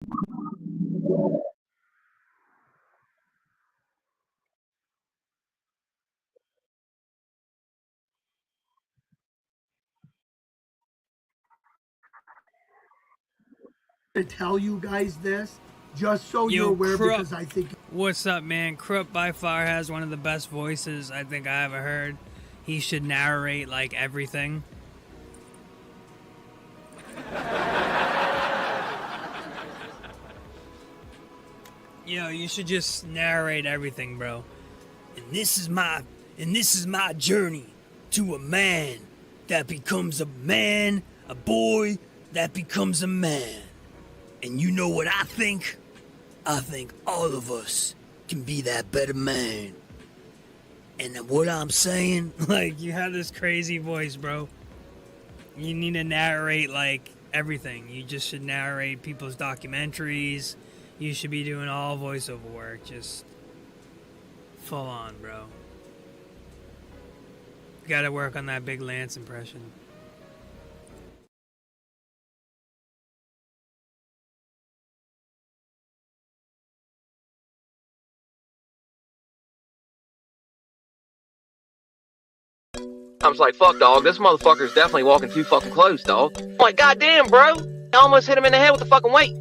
To tell you guys this, just so you're aware, because I think. What's up, man? Krupp by far has one of the best voices I think I ever heard. He should narrate like everything. You should just narrate everything, bro. And this is my journey to a man that becomes a man, a boy that becomes a man. And you know what I think? I think all of us can be that better man. And what I'm saying, like, you have this crazy voice, bro. You need to narrate, like, everything. You just should narrate people's documentaries. You should be doing all voiceover work. Just full on, bro. You gotta work on that Big Lance impression. I was like, fuck, dog, this motherfucker's definitely walking too fucking close, dog. I'm like, goddamn, bro. I almost hit him in the head with the fucking weight.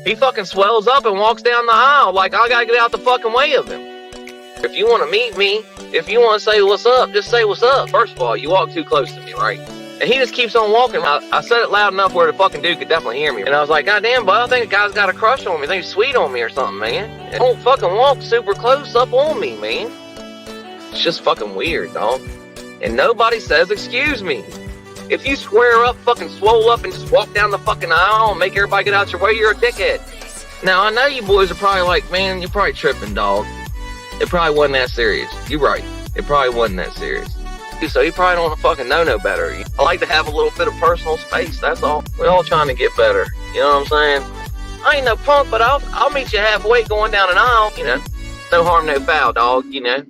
He fucking swells up and walks down the aisle like I gotta get out the fucking way of him. If you want to meet me, if you want to say what's up, just say what's up. First of all, you walk too close to me, right? And he just keeps on walking. I said it loud enough where the fucking dude could definitely hear me. And I was like, goddamn, bud, I think the guy's got a crush on me. I think he's sweet on me or something, man. Don't fucking walk super close up on me, man. It's just fucking weird, dog. And nobody says excuse me. If you square up, fucking swole up, and just walk down the fucking aisle and make everybody get out your way, you're a dickhead. Now, I know you boys are probably like, man, you're probably tripping, dog. It probably wasn't that serious. You're right. It probably wasn't that serious. So you probably don't fucking know no better. I like to have a little bit of personal space, that's all. We're all trying to get better. You know what I'm saying? I ain't no punk, but I'll meet you halfway going down an aisle, you know. No harm, no foul, dog, you know.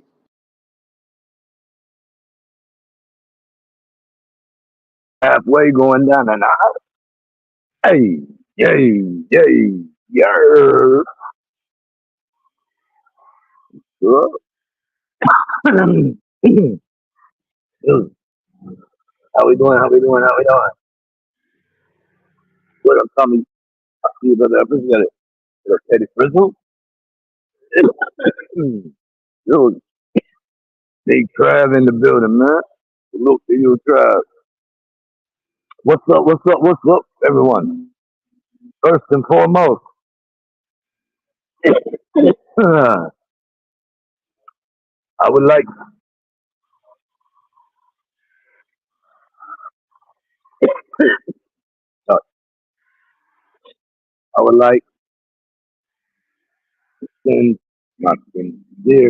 Halfway going down an aisle. Hey, yay, yer. How we doing? What up, Tommy? I see you, brother. I appreciate it. What up, Teddy Frizzle? Yo, big Trav in the building, man. Salute to you, Trav. What's up, everyone? First and foremost, I would like to send my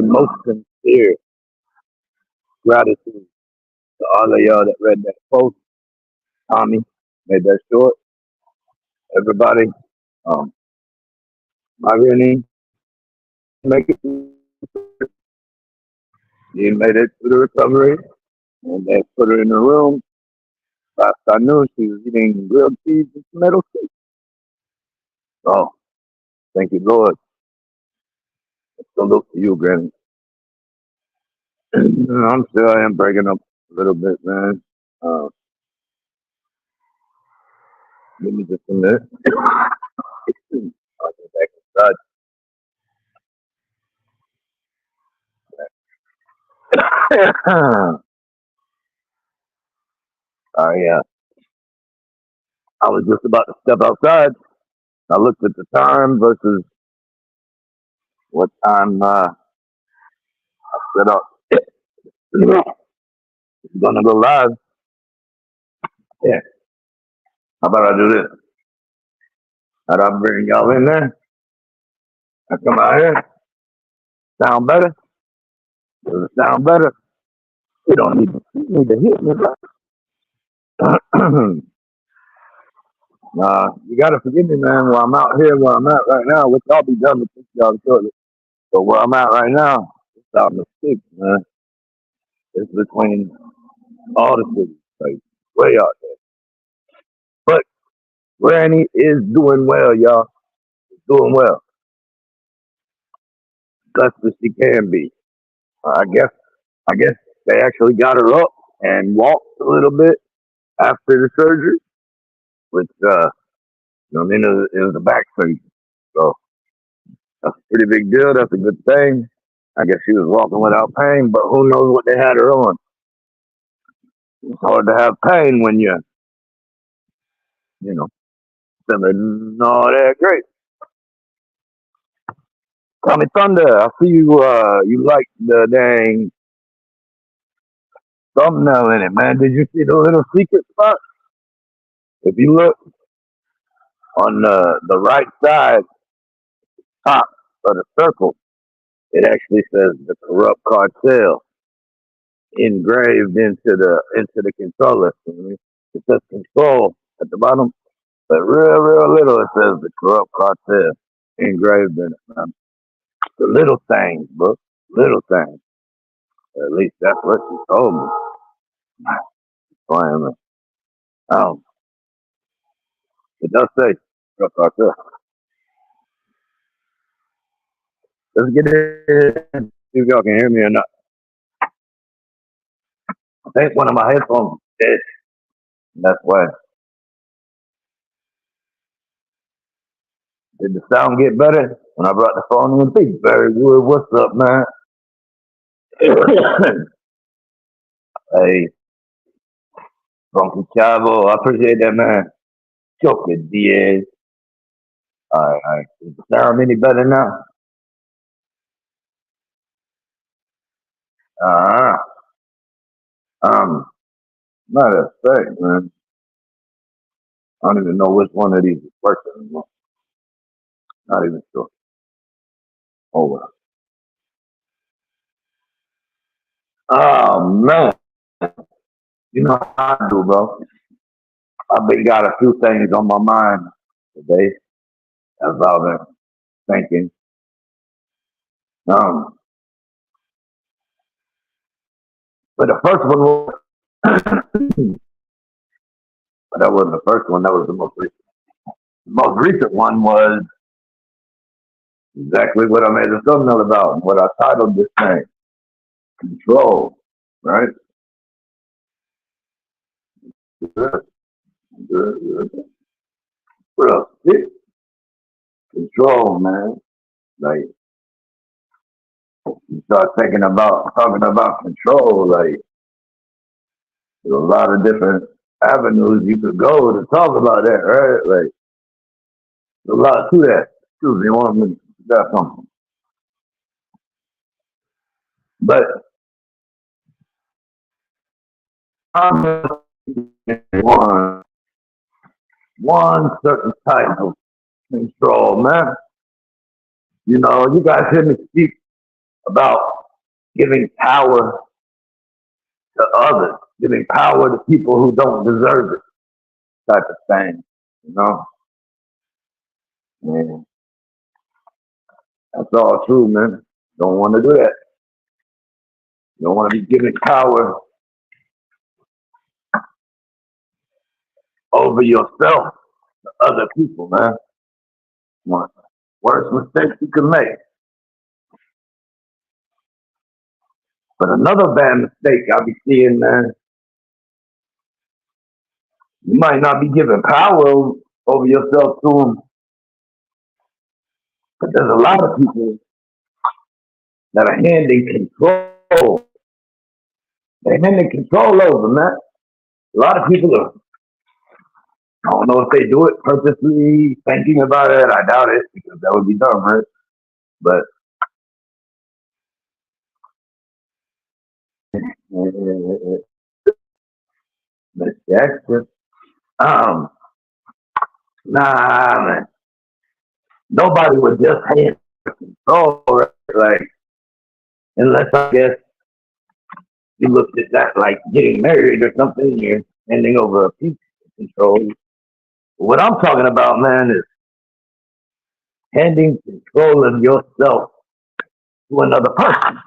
most sincere gratitude to all of y'all that read that post. Tommy made that short. Everybody, my real name, make it. He made it to the recovery, and they put her in the room. Last I knew, she was eating grilled cheese and tomato soup. Oh, thank you, Lord. Salute to you, Granny. I'm still, I am breaking up a little bit, man. Give me just a minute. I'll get back inside. Yeah. I was just about to step outside. I looked at the time versus what time I set up. It's gonna go live. Yeah. How about I do this? How about I bring y'all in there? I come out here. Sound better? Does it sound better? You don't need to hit me, bro. You gotta forgive me, man. Where I'm out here, where I'm at right now, which I'll be done with this y'all shortly. But where I'm at right now, it's out in the sticks, man. It's between all the cities, like way out there. But Granny is doing well, y'all. doing well, best as she can be. I guess I guess they actually got her up and walked a little bit after the surgery, which I mean it was a back surgery, so that's a pretty big deal. That's a good thing. I guess she was walking without pain, but who knows what they had her on? It's hard to have pain when you know, feeling all that great. Tommy Thunder, I see you. You like the dang thumbnail in it, man. Did you see the little secret spot? If you look on the right side top of the circle, it actually says the corrupt cartel engraved into the controller. It says control at the bottom, but real little it says the corrupt cartel engraved in it, man. The little things, bro. Little things. At least that's what she told me. Playing, it does say corrupt cartel. Let's get it. See if y'all can hear me or not. I think one of my headphones is dead. That's why. Did the sound get better when I brought the phone in? Big Barry Wood, what's up, man? Hey, Funky Chavo, I appreciate that, man. Choker Diaz. All right. Is the sound any better now? Uh, matter of fact, man, I don't even know which one of these is working anymore. Not even sure. Oh, well. Oh, man. You know how I do, bro. I've been got a few things on my mind today as I've been thinking. Um, but the first one was, but that wasn't the first one. That was the most recent. The most recent one was exactly what I made a thumbnail about and what I titled this thing: control. Right? Good, good. What else? Control, man. Like you start talking about control. Like there's a lot of different avenues you could go to talk about that, right? Like there's a lot to that. Excuse me, one minute. Got something. But I'm one certain type of control, man. You know, you guys hear me speak about giving power to others, giving power to people who don't deserve it, type of thing. You know, and that's all true, man. Don't want to do that. You don't want to be giving power over yourself to other people, man. One worst mistakes you can make. But another bad mistake I be seeing, man, you might not be giving power over yourself to them, but there's a lot of people that are handing control. They're handing control over, man. A lot of people are, I don't know if they do it purposely, thinking about it. I doubt it because that would be dumb, right? But Miss Jackson, um, nah, man. Nobody would just hand control, right? Like, unless I guess you looked at that like getting married or something, you're handing over a piece of control. What I'm talking about, man, is handing control of yourself to another person.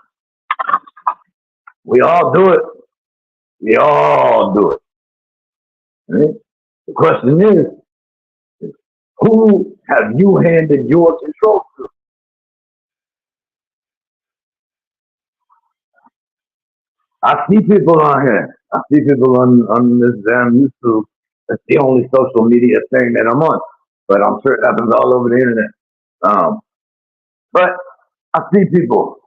We all do it. We all do it. Right? The question is Who have you handed your control to? I see people on here. I see people on this damn YouTube. That's the only social media thing that I'm on. But I'm sure it happens all over the internet. But I see people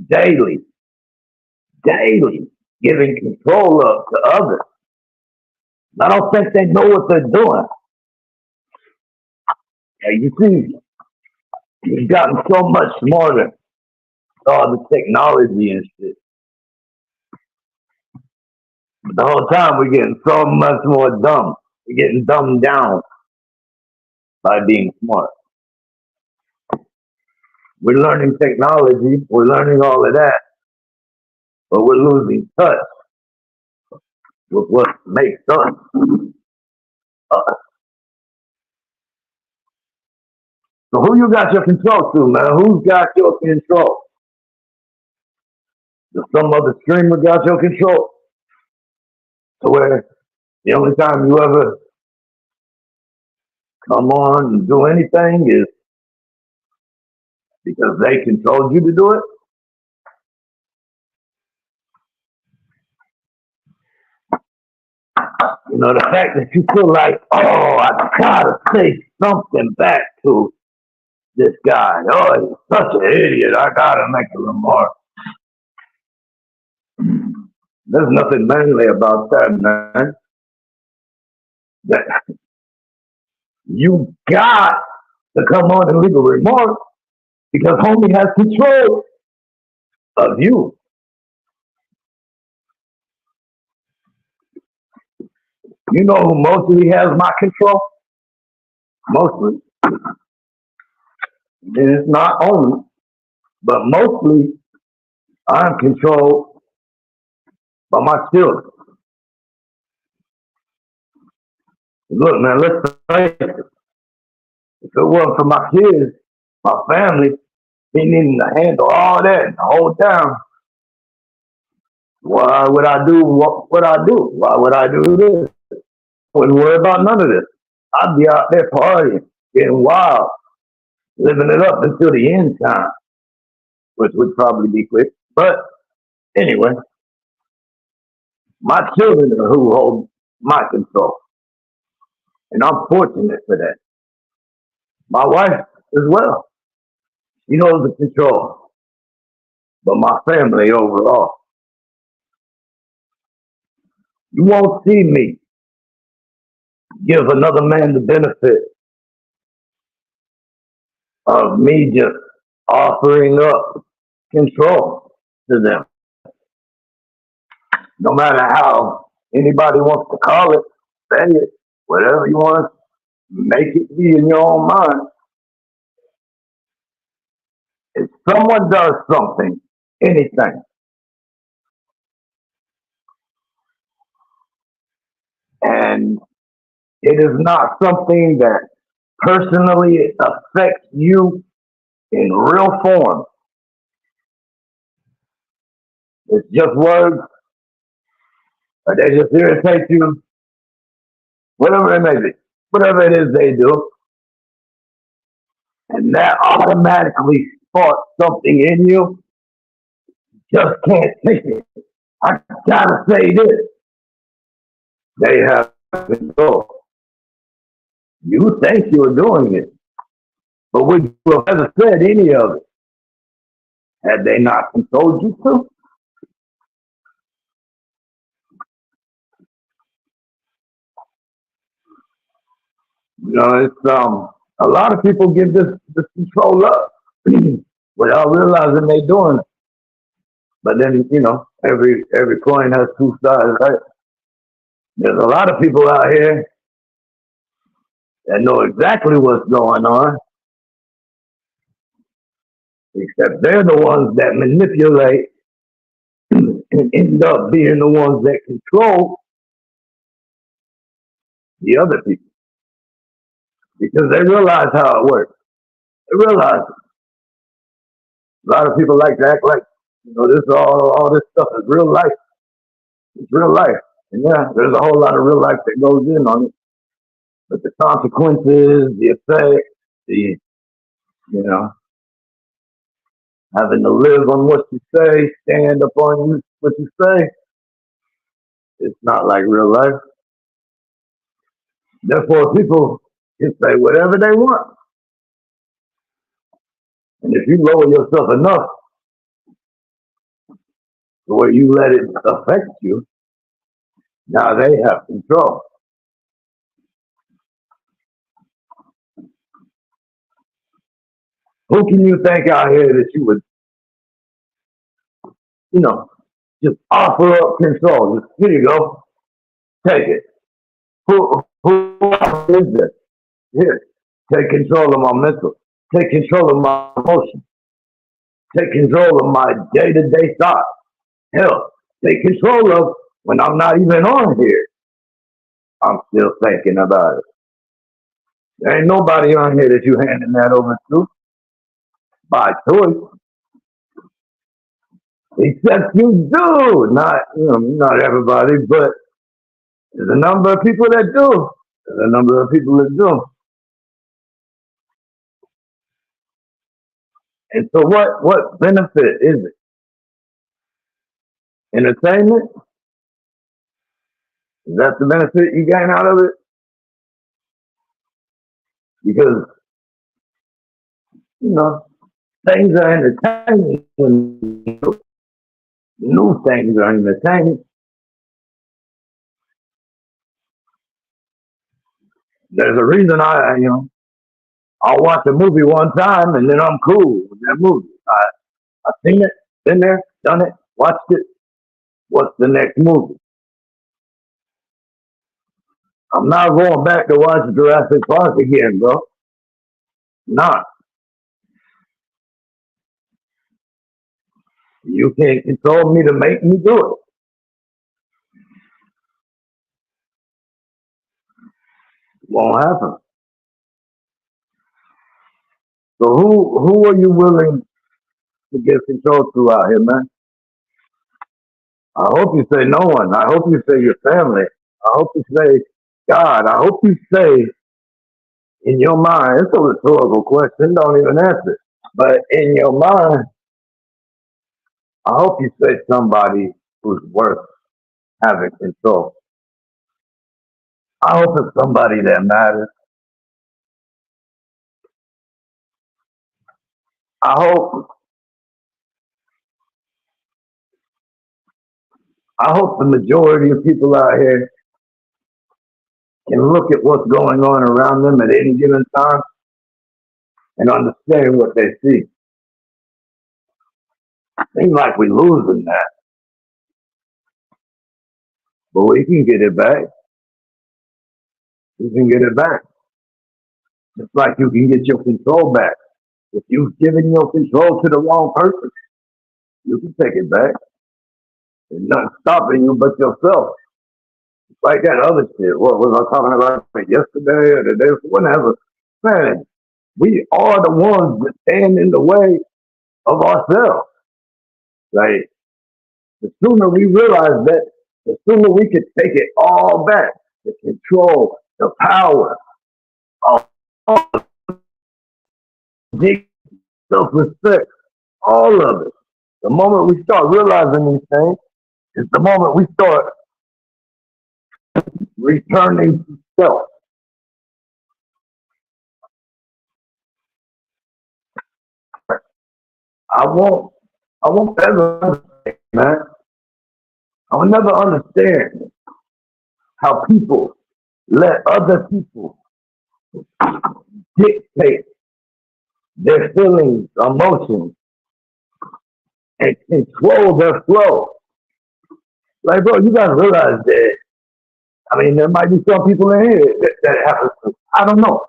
daily, daily giving control up to others. I don't think they know what they're doing. You see, we've gotten so much smarter with all the technology and shit. But the whole time we're getting so much more dumb. We're getting dumbed down by being smart. We're learning technology, we're learning all of that, but we're losing touch with what makes us us. So who you got your control to, man? Who's got your control? Does some other streamer got your control? To where the only time you ever come on and do anything is because they controlled you to do it? You know, the fact that you feel like, oh, I gotta say something back to this guy. Oh, he's such an idiot. I gotta make a remark. There's nothing manly about that, man. That you got to come on and leave a remark because homie has control of you. You know who mostly has my control? Mostly. It's not only, but mostly I'm controlled by my children. Look, man, let's face it. If it wasn't for my kids, my family, me needing to handle all that and hold down, why would I do what I do? Why would I do this? Wouldn't worry about none of this. I'd be out there partying, getting wild, living it up until the end time, which would probably be quick. But anyway, my children are who hold my control. And I'm fortunate for that. My wife as well. She holds the control. But my family overall. You won't see me give another man the benefit of me just offering up control to them. No matter how anybody wants to call it, say it, whatever you want, make it be in your own mind. If someone does something, anything, and it is not something that personally affects you in real form, it's just words, or they just irritate you, whatever it may be, whatever it is they do, and that automatically sparks something in you, just can't take it. I gotta say this. They have control. You think you're doing it, but would you have ever said any of it had they not controlled you to? You know, it's a lot of people give this control up without realizing they're doing it. But then, you know, every coin has two sides, right? There's a lot of people out here that know exactly what's going on, except they're the ones that manipulate and end up being the ones that control the other people because they realize how it works. They realize it. A lot of people like to act like, you know, this all this stuff is real life. It's real life. And yeah, there's a whole lot of real life that goes in on it. But the consequences, the effects, you know, having to live on what you say, stand up on what you say, it's not like real life. Therefore, people can say whatever they want. And if you lower yourself enough to where you let it affect you, now they have control. Who can you think out here that you would, just offer up control? Just, here you go, take it. Who is this? Here, take control of my mental. Take control of my emotions. Take control of my day-to-day thoughts. Hell, take control of when I'm not even on here. I'm still thinking about it. There ain't nobody on here that you handing that over to by choice. Except you do. Not everybody, but there's a number of people that do. There's a number of people that do. And so what benefit is it? Entertainment? Is that the benefit you gain out of it? Because, things are entertaining when new things are entertaining. There's a reason I'll watch a movie one time and then I'm cool with that movie. I've seen it, been there, done it, watched it. What's the next movie? I'm not going back to watch Jurassic Park again, bro. Not. You can't control me to make me do it. It won't happen. So who are you willing to give control to out here, man? I hope you say no one. I hope you say your family. I hope you say God. I hope you say in your mind, it's a rhetorical question, don't even answer it. But in your mind, I hope you say somebody who's worth having control. I hope it's somebody that matters. I hope the majority of people out here can look at what's going on around them at any given time and understand what they see. Seems like we're losing that. But we can get it back. We can get it back. Just like you can get your control back. If you've given your control to the wrong person, you can take it back. There's nothing stopping you but yourself. It's like that other shit. What was I talking about yesterday or the day before? Whenever. Man, we are the ones that stand in the way of ourselves. Like, the sooner we realize that, the sooner we can take it all back. The control, the power, all the self-respect, all of it. The moment we start realizing these things is the moment we start returning to self. I won't ever understand, man. I will never understand how people let other people dictate their feelings, emotions, and control their flow. Like, bro, you gotta realize that. I mean, there might be some people in here that happens to. I don't know.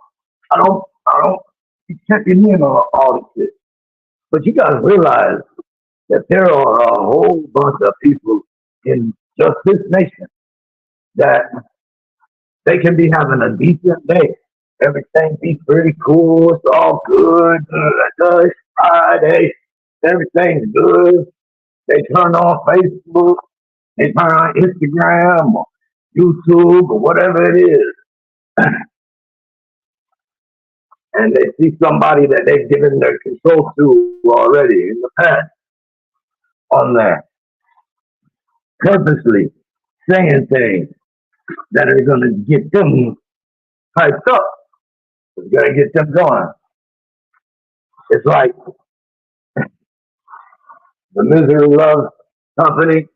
I don't be checking in on all this shit. But you gotta realize that there are a whole bunch of people in just this nation that they can be having a decent day. Everything be pretty cool. It's all good. It's Friday. Everything's good. They turn on Facebook. They turn on Instagram or YouTube or whatever it is. and they see somebody that they've given their control to already in the past on there, purposely saying things that are going to get them hyped up. It's going to get them going. It's like the misery loves company.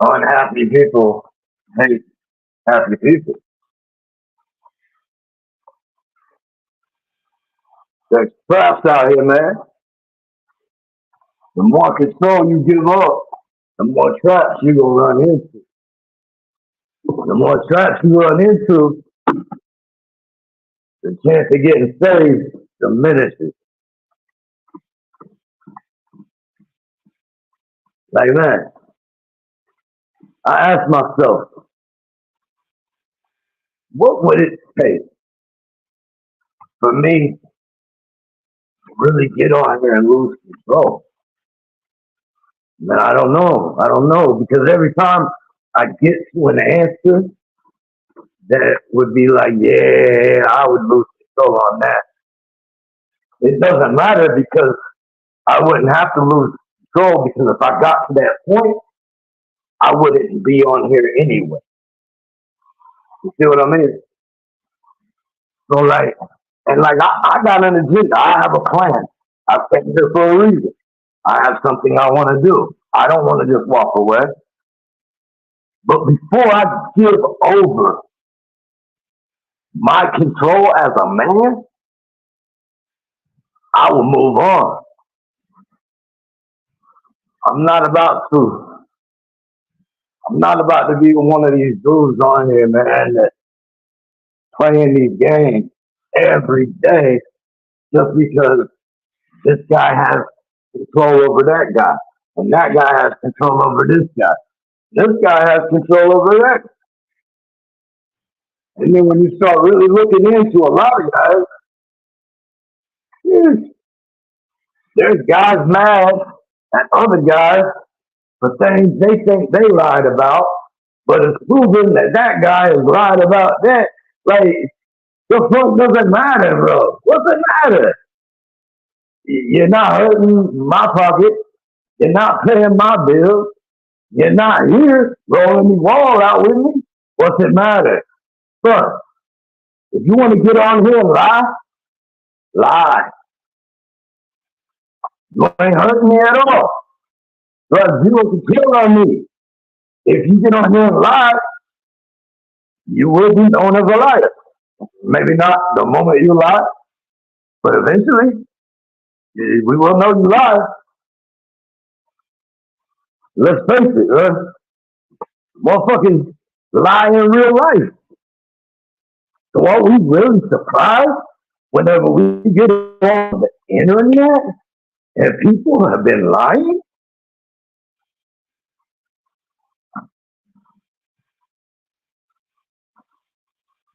Unhappy people hate happy people. There's traps out here, man. The more control you give up, the more traps you're going to run into. The more traps you run into, the chance of getting saved diminishes. Like, man, I asked myself, what would it take for me to really get on here and lose control? Man, I don't know. I don't know. Because every time I get to an answer that would be like, yeah, I would lose control on that. It doesn't matter because I wouldn't have to lose control because if I got to that point, I wouldn't be on here anyway. You see what I mean? So like, and like I got an agenda. I have a plan. I've taken here for a reason. I have something I want to do. I don't want to just walk away. But before I give over my control as a man, I will move on. I'm not about to be one of these dudes on here, man, that playing these games every day just because this guy has control over that guy. And that guy has control over this guy. This guy has control over that. And then when you start really looking into a lot of guys, there's guys mad at other guys for things they think they lied about, but it's proven that that guy has lied about that. Like, the fuck doesn't matter, bro. What's it matter? You're not hurting my pocket. You're not paying my bills. You're not here rolling the wall out with me. What's it matter? Son, if you want to get on here and lie, lie. You ain't hurting me at all. But you can kill on me. If you get on here and lie, you will be known as a liar. Maybe not the moment you lie, but eventually we will know you lie. Let's face it, motherfuckers lie in real life. So are we really surprised whenever we get on the internet and people have been lying?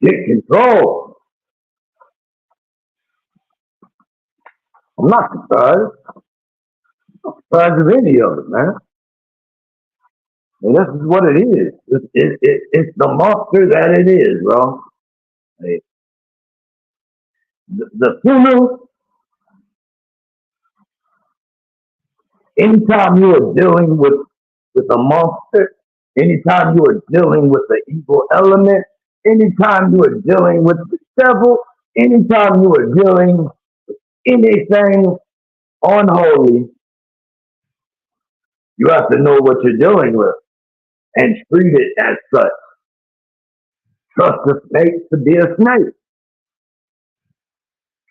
Get control. I'm not surprised. I'm not surprised of any of it, man. And this is what it is. It's the monster that it is, bro. Hey, the sooner, anytime you are dealing with a monster, anytime you are dealing with the evil element, anytime you are dealing with the devil, anytime you are dealing with anything unholy, you have to know what you're dealing with and treat it as such. Trust a snake to be a snake.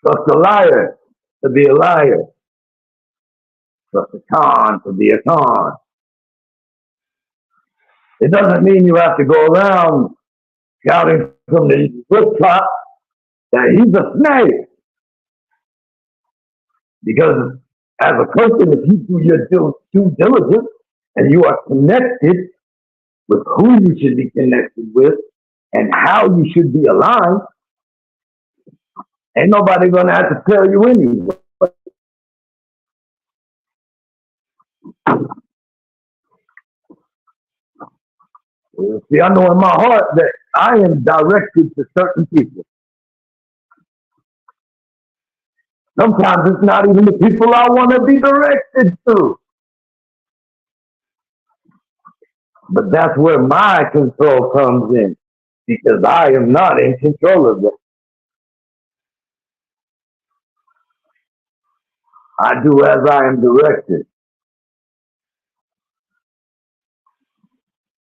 Trust a liar to be a liar. Trust a con to be a con. It doesn't mean you have to go around shouting from the rooftop that he's a snake. Because as a person, if you do your due diligence and you are connected with who you should be connected with and how you should be aligned, ain't nobody gonna have to tell you anyway. See, I know in my heart that I am directed to certain people. Sometimes it's not even the people I want to be directed to. But that's where my control comes in because I am not in control of them. I do as I am directed.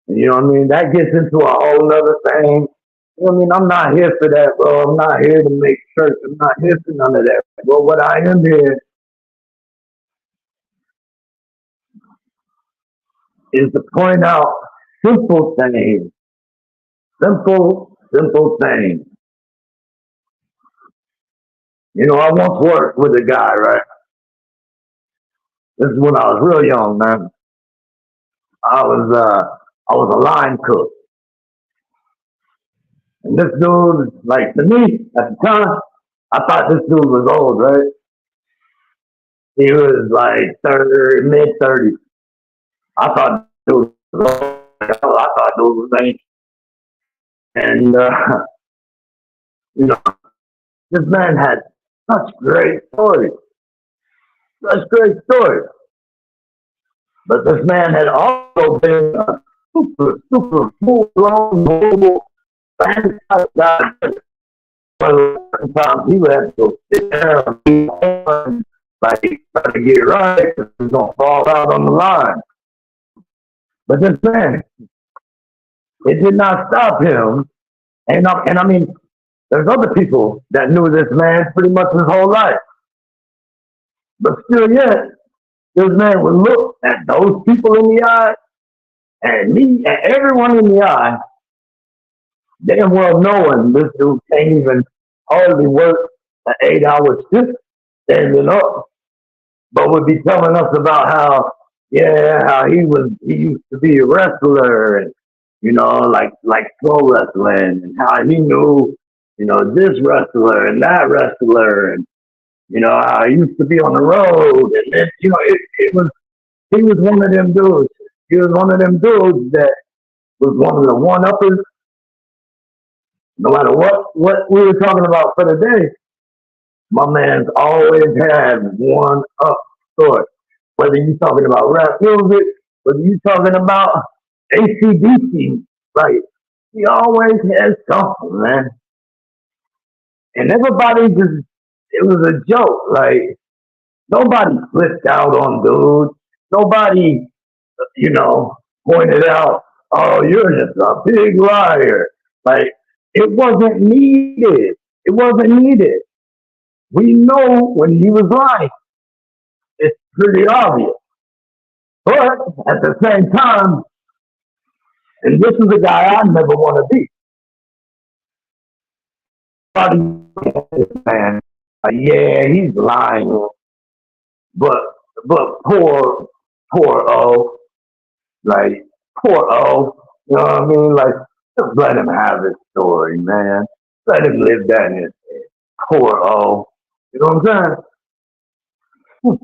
You know what I mean? That gets into a whole nother thing. You know what I mean? I'm not here for that, bro. I'm not here to make church. I'm not here for none of that. But what I am here is to point out simple things. Simple things. You know, I once worked with a guy, right? This is when I was real young, man. I was a line cook. And this dude, like to me, at the time, I thought this dude was old, right? He was like 30, mid 30s. I thought dude was old. I thought dude was ancient. And, you know, this man had such great stories. Such great stories. But this man had also been a super full-blown, horrible, fantastic guy. Sometimes he would have to go sit there and be on, like try to get right because he's gonna fall out on the line. But this man, it did not stop him. And I mean, there's other people that knew this man pretty much his whole life. But still yet, this man would look at those people in the eye and me and everyone in the eye, damn well knowing this dude can't even hardly work an 8-hour shift standing up, but would be telling us about how, yeah, how he used to be a wrestler and, you know, like pro wrestling and how he knew, you know, this wrestler and that wrestler and, you know, how he used to be on the road. And then, you know, he was one of them dudes. He was one of them dudes that was one of the one-uppers. No matter what we were talking about for the day, my man's always had one up story. Whether you're talking about rap music, whether you're talking about ACDC, like, he always has something, man. And everybody just, it was a joke. Like, nobody flipped out on dudes. Nobody, you know, pointed out, oh, you're just a big liar. Like, it wasn't needed. It wasn't needed. We know when he was lying. It's pretty obvious. But at the same time, and this is a guy I never want to be. Man, yeah, he's lying. But poor O, like poor O, you know what I mean? Like just let him have his story, man. Let him live that in his head. Poor O, you know what I'm saying?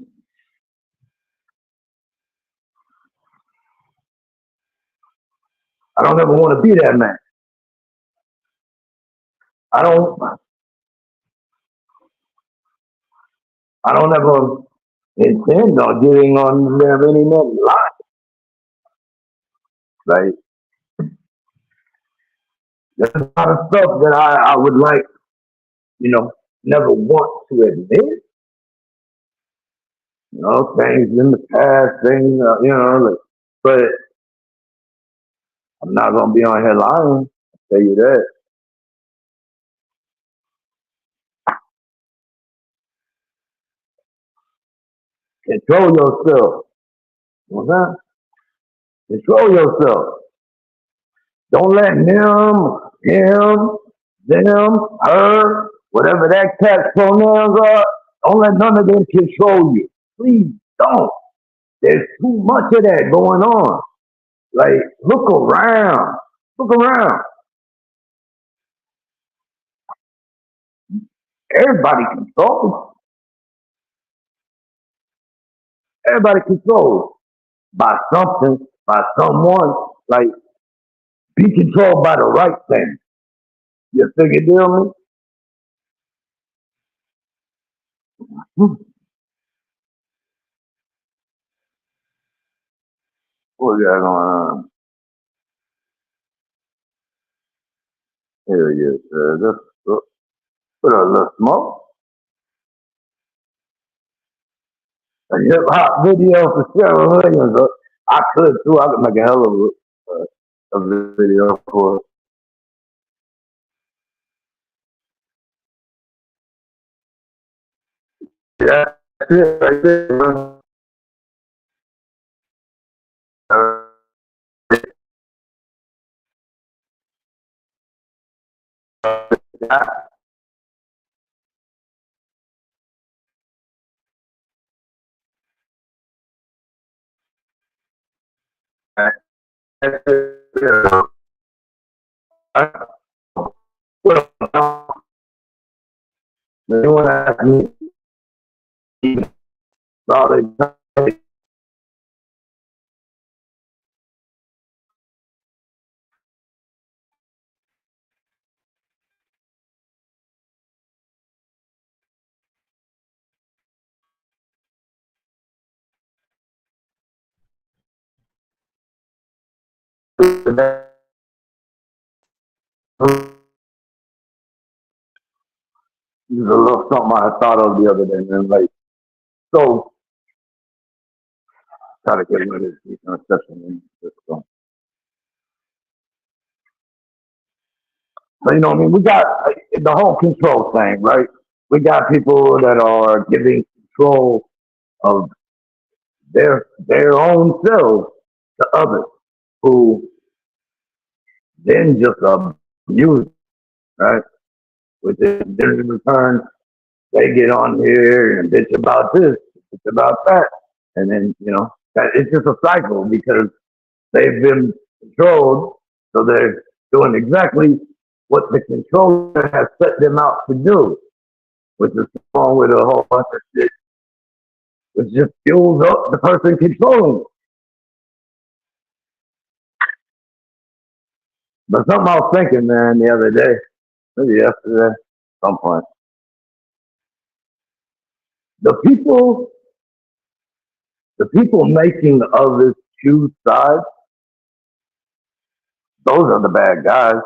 I don't ever want to be that man. I don't. I don't ever intend on getting on them any man's life. Like there's a lot of stuff that I would like, you know, never want to admit. You know, things in the past, things, you know, like, but I'm not gonna be on here lying. I'll tell you that. Control yourself. You know what I'm saying? Control yourself. Don't let him, them, her, whatever that cat's pronouns are, don't let none of them control you. Please don't. There's too much of that going on. Like, look around. Look around. Everybody controls. Everybody controls by something, by someone. Like, Be controlled by the right thing. You think it deal me? What we got going on? Here he is. Just put a little smoke. A hip hop video for Sarah Williams. I could too. I could make a hell of a video for it. Yeah, that's it right there. Anyone ask me, This is a little something I thought of the other day, man. Like, so, try to get rid of this session. So, you know what I mean? We got the whole control thing, right? We got people that are giving control of their own selves to others who then just abuse, right? With this, then in return, they get on here and bitch about this, bitch about that. And then, it's just a cycle because they've been controlled. So they're doing exactly what the controller has set them out to do, which is wrong with a whole bunch of shit, which just fuels up the person controlling it. But something I was thinking, man, the other day, maybe yesterday, at some point. The people making others choose sides, those are the bad guys.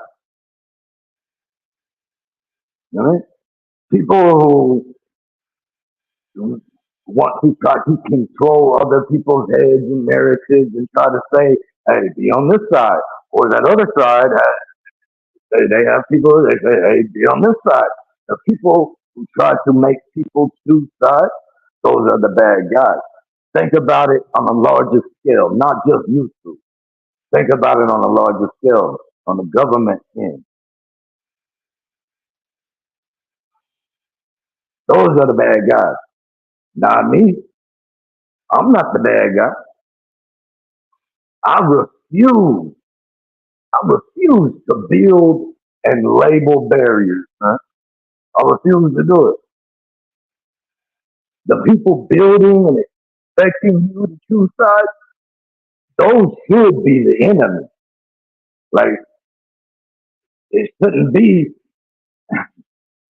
Right? People who want to try to control other people's heads and narratives and try to say, hey, be on this side. Or that other side, they have people, they say, hey, be on this side. The people who try to make people choose sides, those are the bad guys. Think about it on a larger scale, not just YouTube. Think about it on a larger scale, on the government end. Those are the bad guys. Not me. I'm not the bad guy. I refuse to build and label barriers. Huh? I refuse to do it. The people building and expecting you to choose sides, those should be the enemy. Like, it shouldn't be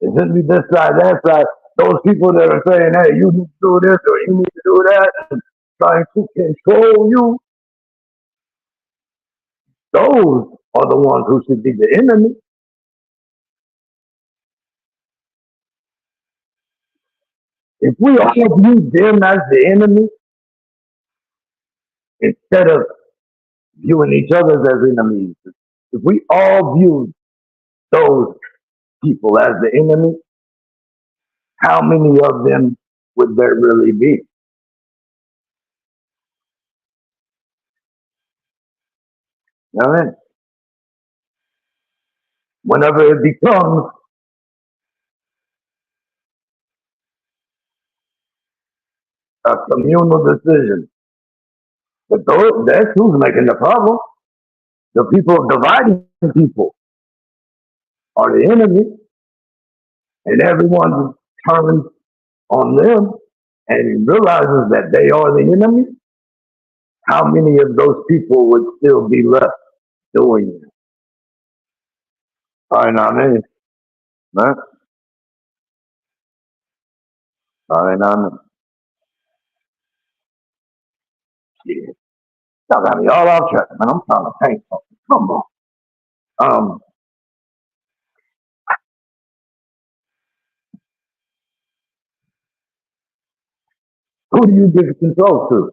this side, that side. Those people that are saying, hey, you need to do this or you need to do that, and trying to control you, those are the ones who should be the enemy. If we all view them as the enemy, instead of viewing each other as enemies, if we all view those people as the enemy, how many of them would there really be? You know what I mean? Whenever it becomes a communal decision, that's who's making the problem. The people dividing people are the enemy, and everyone turns on them and realizes that they are the enemy. How many of those people would still be left doing it? I know what I mean, man. I know what I mean. Yeah. Y'all got me all off track, man. I'm trying to paint something. Come on. Um, who do you give control to?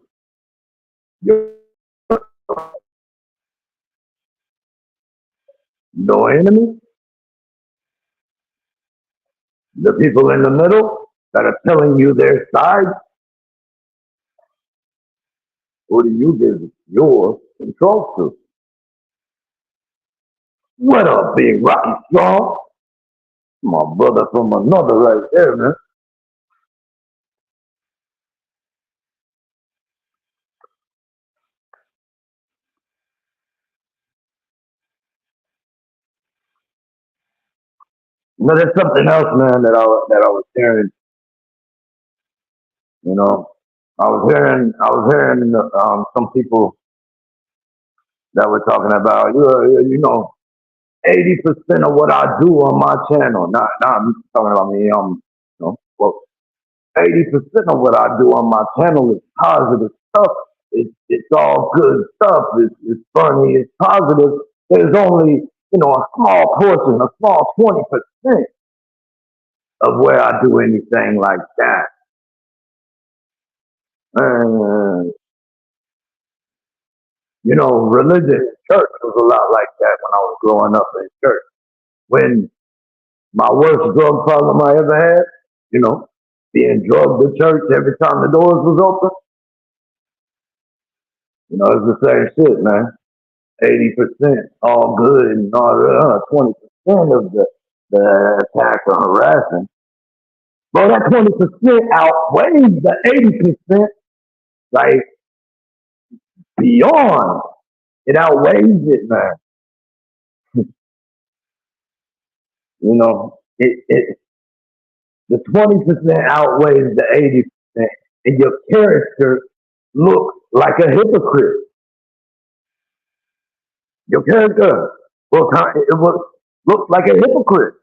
Your enemy? The people in the middle that are telling you their side? Who do you give your control to? What up, big Rocky Strong? My brother from another right there, man. But there's something else, man, that I was hearing. You know, I was hearing some people that were talking about, you know, 80% of what I do on my channel, not I'm talking about me, you know, well, 80% of what I do on my channel is positive stuff. It's all good stuff. It's funny. It's positive. There's only, you know, a small portion, a small 20% of where I do anything like that. And, you know, religion in church was a lot like that when I was growing up in church. When my worst drug problem I ever had, you know, being drugged to church every time the doors was open, you know, it's the same shit, man. 80% all good and all the 20% of the attack or harassing. Well, that 20% outweighs the 80%, like beyond. It outweighs it, man. You know, the 20% outweighs the 80%, and your character looks like a hypocrite. Your character will look like a hypocrite.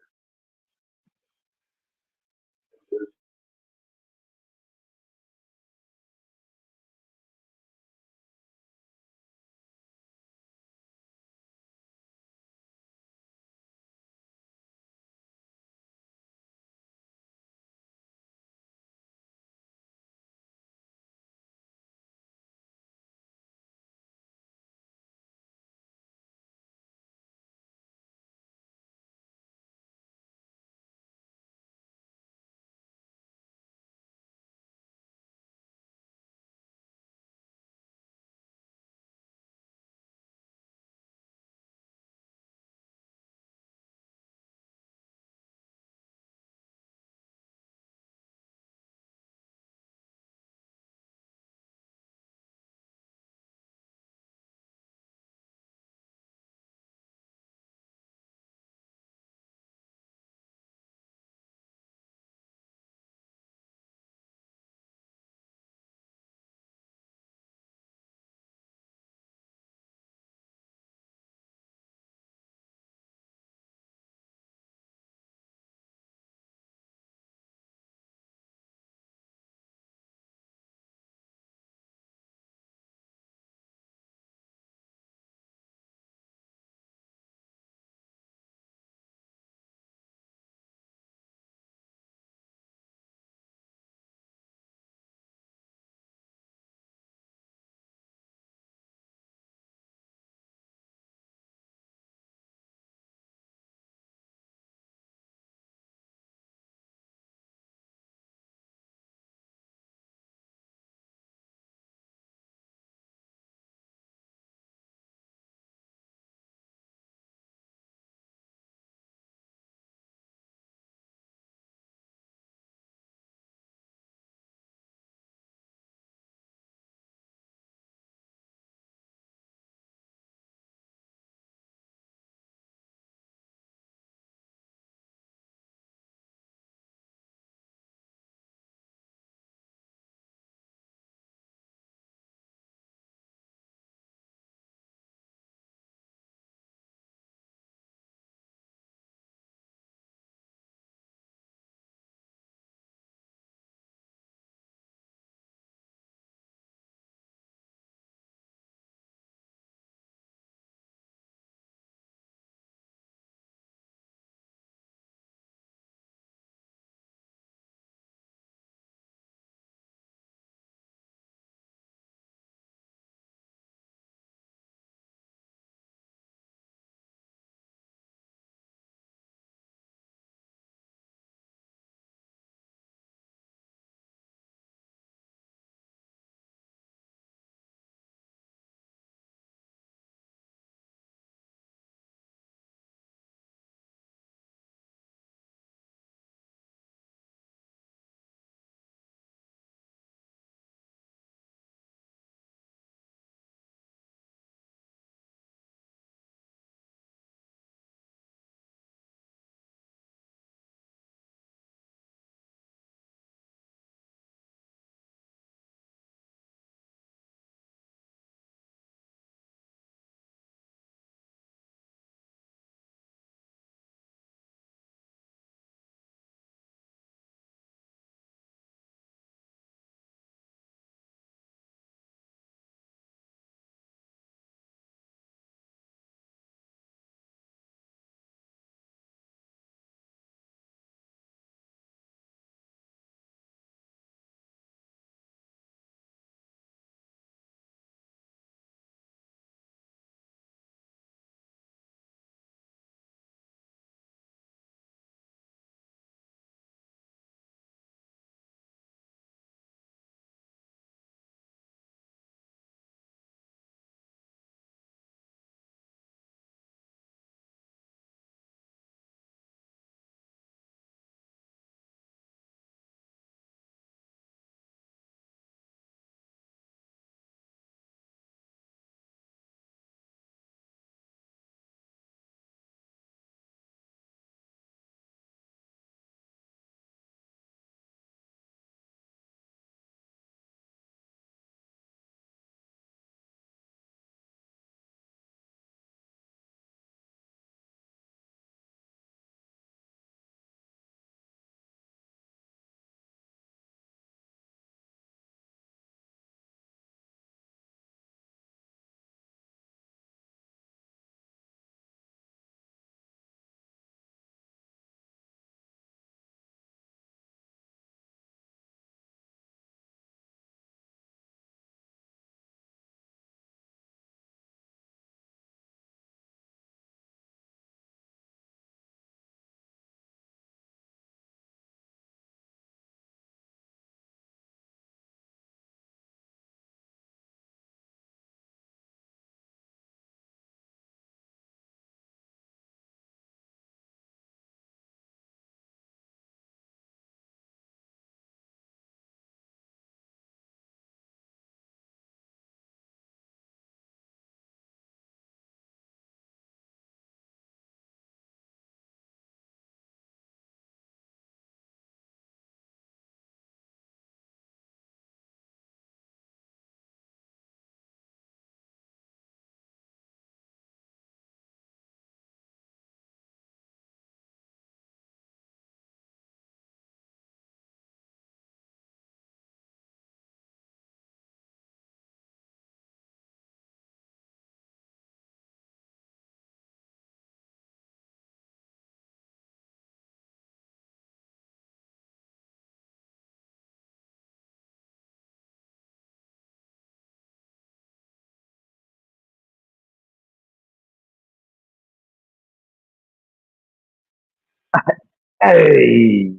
Hey,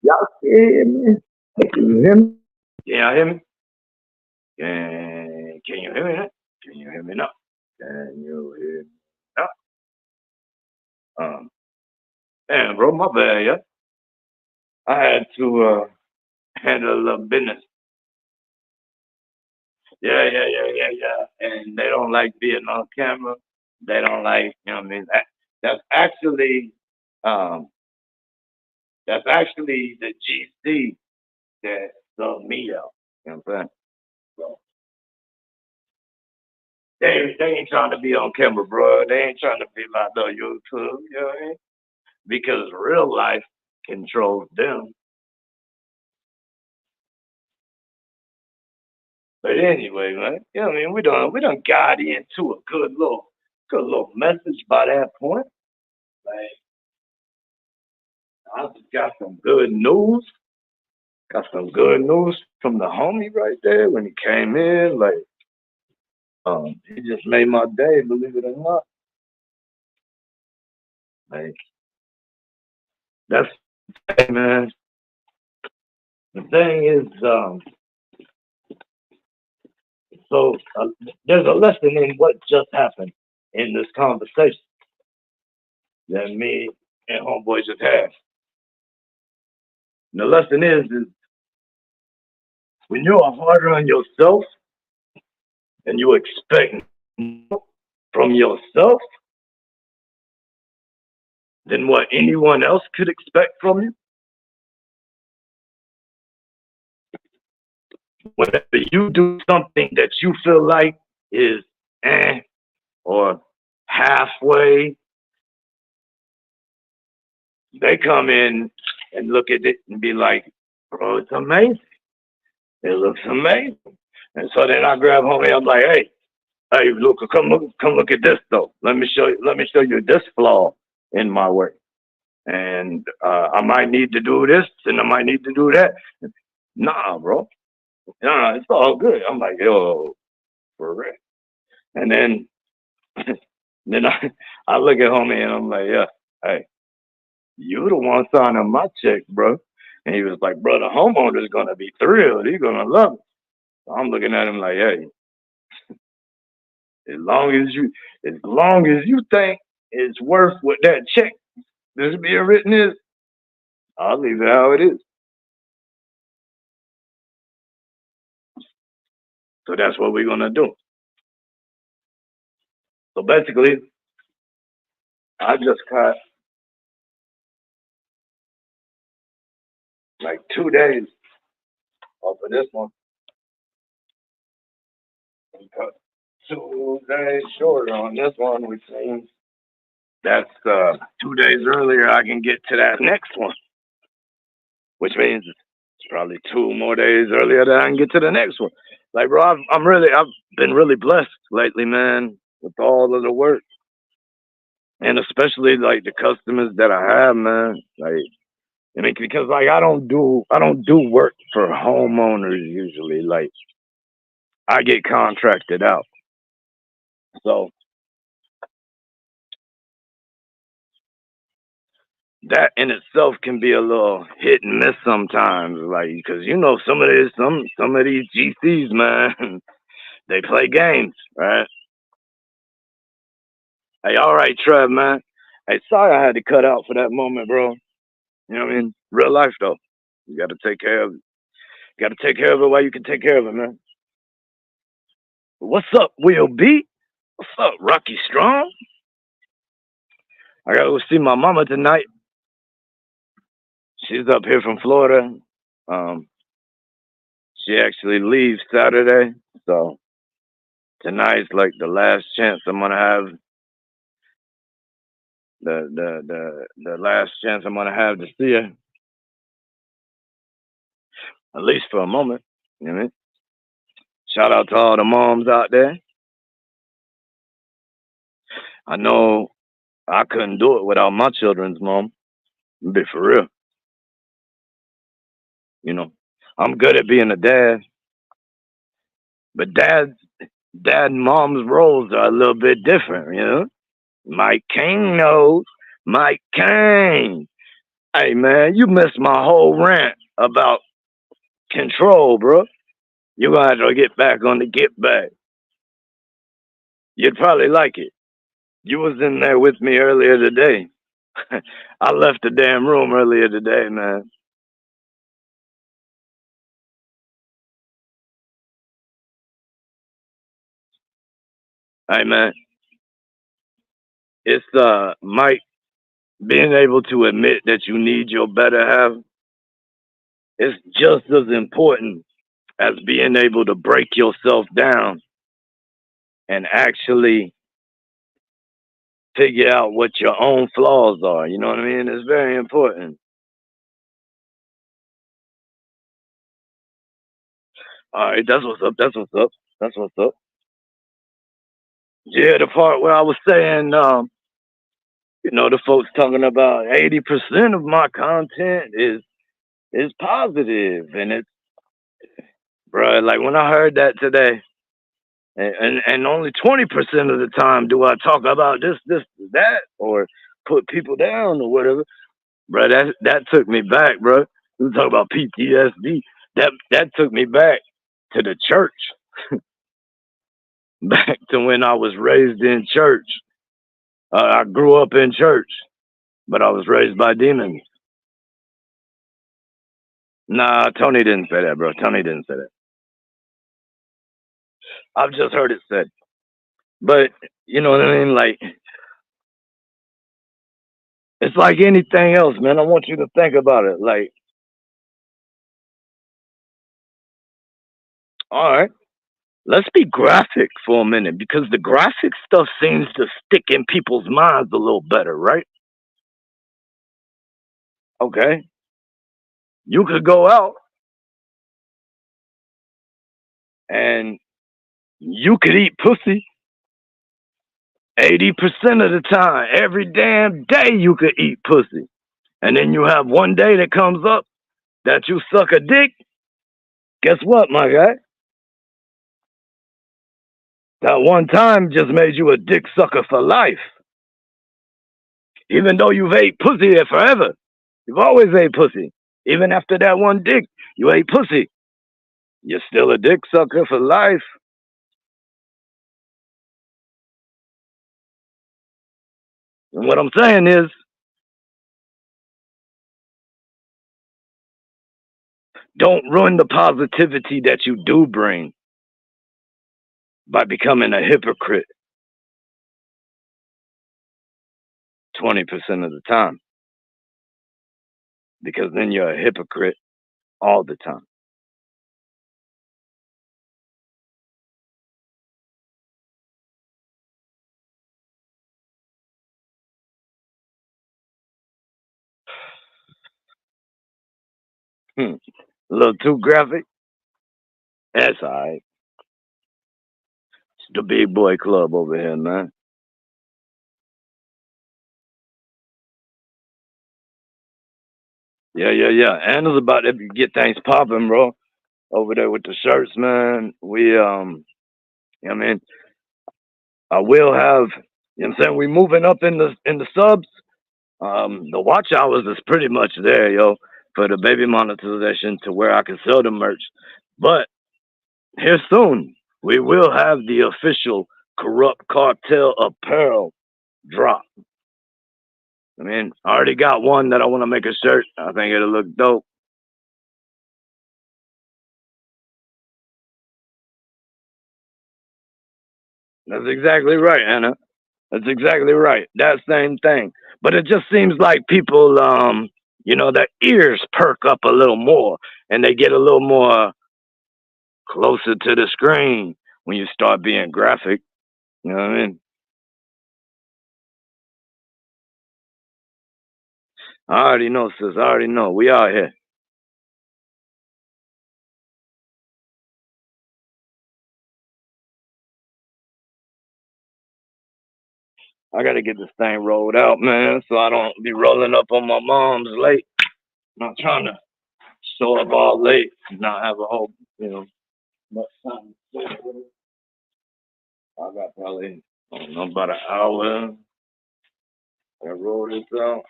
y'all hear me? Hey, can you hear me? Can y'all hear me? Can you hear me now? Can you hear me now? Can you hear me now? Damn, bro, my bad, yeah. I had to handle a little business. Yeah. And they don't like being on camera. They don't like, you know what I mean? That's actually, um, that's actually the GC that subbed me out. You know what I'm saying? So they ain't trying to be on camera, bro. They ain't trying to be like on YouTube, you know what I mean? Because real life controls them. But anyway, man, you know what I mean? We done got into a good little message by that point. Like, I just got some good news. Got some good news from the homie right there when he came in. Like, he just made my day, believe it or not. Like, that's hey, man. The thing is, so there's a lesson in what just happened in this conversation that me and homeboy just had. And the lesson is when you are harder on yourself and you expect more from yourself than what anyone else could expect from you, whenever you do something that you feel like is or halfway, they come in and look at it and be like, bro, it's amazing. It looks amazing. And so then I grab homie, I'm like, hey, look, come look at this though. Let me show you this flaw in my work. And I might need to do this and I might need to do that. Nah, bro. Nah, it's all good. I'm like, yo, for real. And then I look at homie and I'm like, yeah, hey, you the one signing my check, bro. And he was like, bro, the homeowner's gonna be thrilled. He's gonna love it. So I'm looking at him like, hey, as long as you think it's worth what that check that's being written is, I'll leave it how it is. So that's what we're gonna do. So basically, I just cut like 2 days off of this one. And cut 2 days shorter on this one, which means that's 2 days earlier I can get to that next one. Which means it's probably 2 more days earlier that I can get to the next one. Like, bro, I've been really blessed lately, man, with all of the work, and especially like the customers that I have, man. Like, I mean, because like I don't do work for homeowners usually. Like, I get contracted out, so that in itself can be a little hit and miss sometimes. Like, because some of these GCs, man, they play games, right? Hey, all right, Trev, man. Hey, sorry I had to cut out for that moment, bro. You know what I mean? Real life, though. You got to take care of it. You got to take care of it while you can take care of it, man. What's up, Will B? What's up, Rocky Strong? I got to go see my mama tonight. She's up here from Florida. She actually leaves Saturday, so tonight's like the last chance I'm gonna have. The last chance I'm gonna have to see her, at least for a moment. You know what I mean? Shout out to all the moms out there. I know I couldn't do it without my children's mom. Be for real. You know, I'm good at being a dad, but dad and mom's roles are a little bit different. You know, Mike King knows. Mike Kane. Hey, man, you missed my whole rant about control, bro. You're going to have to get back on the get back. You'd probably like it. You was in there with me earlier today. I left the damn room earlier today, man. Hey, man, it's Mike, being able to admit that you need your better half is just as important as being able to break yourself down and actually figure out what your own flaws are. You know what I mean? It's very important. All right, that's what's up. That's what's up. That's what's up. Yeah, the part where I was saying, the folks talking about 80% of my content is positive, and it's, bro, like when I heard that today, and only 20% of the time do I talk about this, that, or put people down or whatever, bro. That took me back, bro. We talk about PTSD. That took me back to the church, back to when I was raised in church. I grew up in church, but I was raised by demons. Nah, Tony didn't say that, bro. Tony didn't say that. I've just heard it said. But you know what I mean? Like, it's like anything else, man. I want you to think about it. Like, all right, let's be graphic for a minute because the graphic stuff seems to stick in people's minds a little better, right? Okay. You could go out and you could eat pussy 80% of the time. Every damn day you could eat pussy. And then you have one day that comes up that you suck a dick. Guess what, my guy? That one time just made you a dick sucker for life. Even though you've ate pussy forever. You've always ate pussy. Even after that one dick, you ate pussy. You're still a dick sucker for life. And what I'm saying is, don't ruin the positivity that you do bring by becoming a hypocrite 20% of the time. Because then you're a hypocrite all the time. A little too graphic? That's all right. It's the big boy club over here, man. Yeah. Anna's about to get things popping, bro. Over there with the shirts, man. I mean, I will have, you know what I'm saying? We moving up in the subs. The watch hours is pretty much there, yo, for the baby monetization to where I can sell the merch. But here soon, we will have the official Corrupt Cartel apparel drop. I mean, I already got one that I want to make a shirt. I think it'll look dope. That's exactly right, Anna. That's exactly right. That same thing. But it just seems like people, their ears perk up a little more and they get a little more closer to the screen when you start being graphic. You know what I mean? I already know, sis. I already know. We out here. I gotta get this thing rolled out, man, so I don't be rolling up on my mom's late. Not trying to show up all late and not have a whole, much time to sit with it. I got probably, I don't know, about an hour. I wrote it down.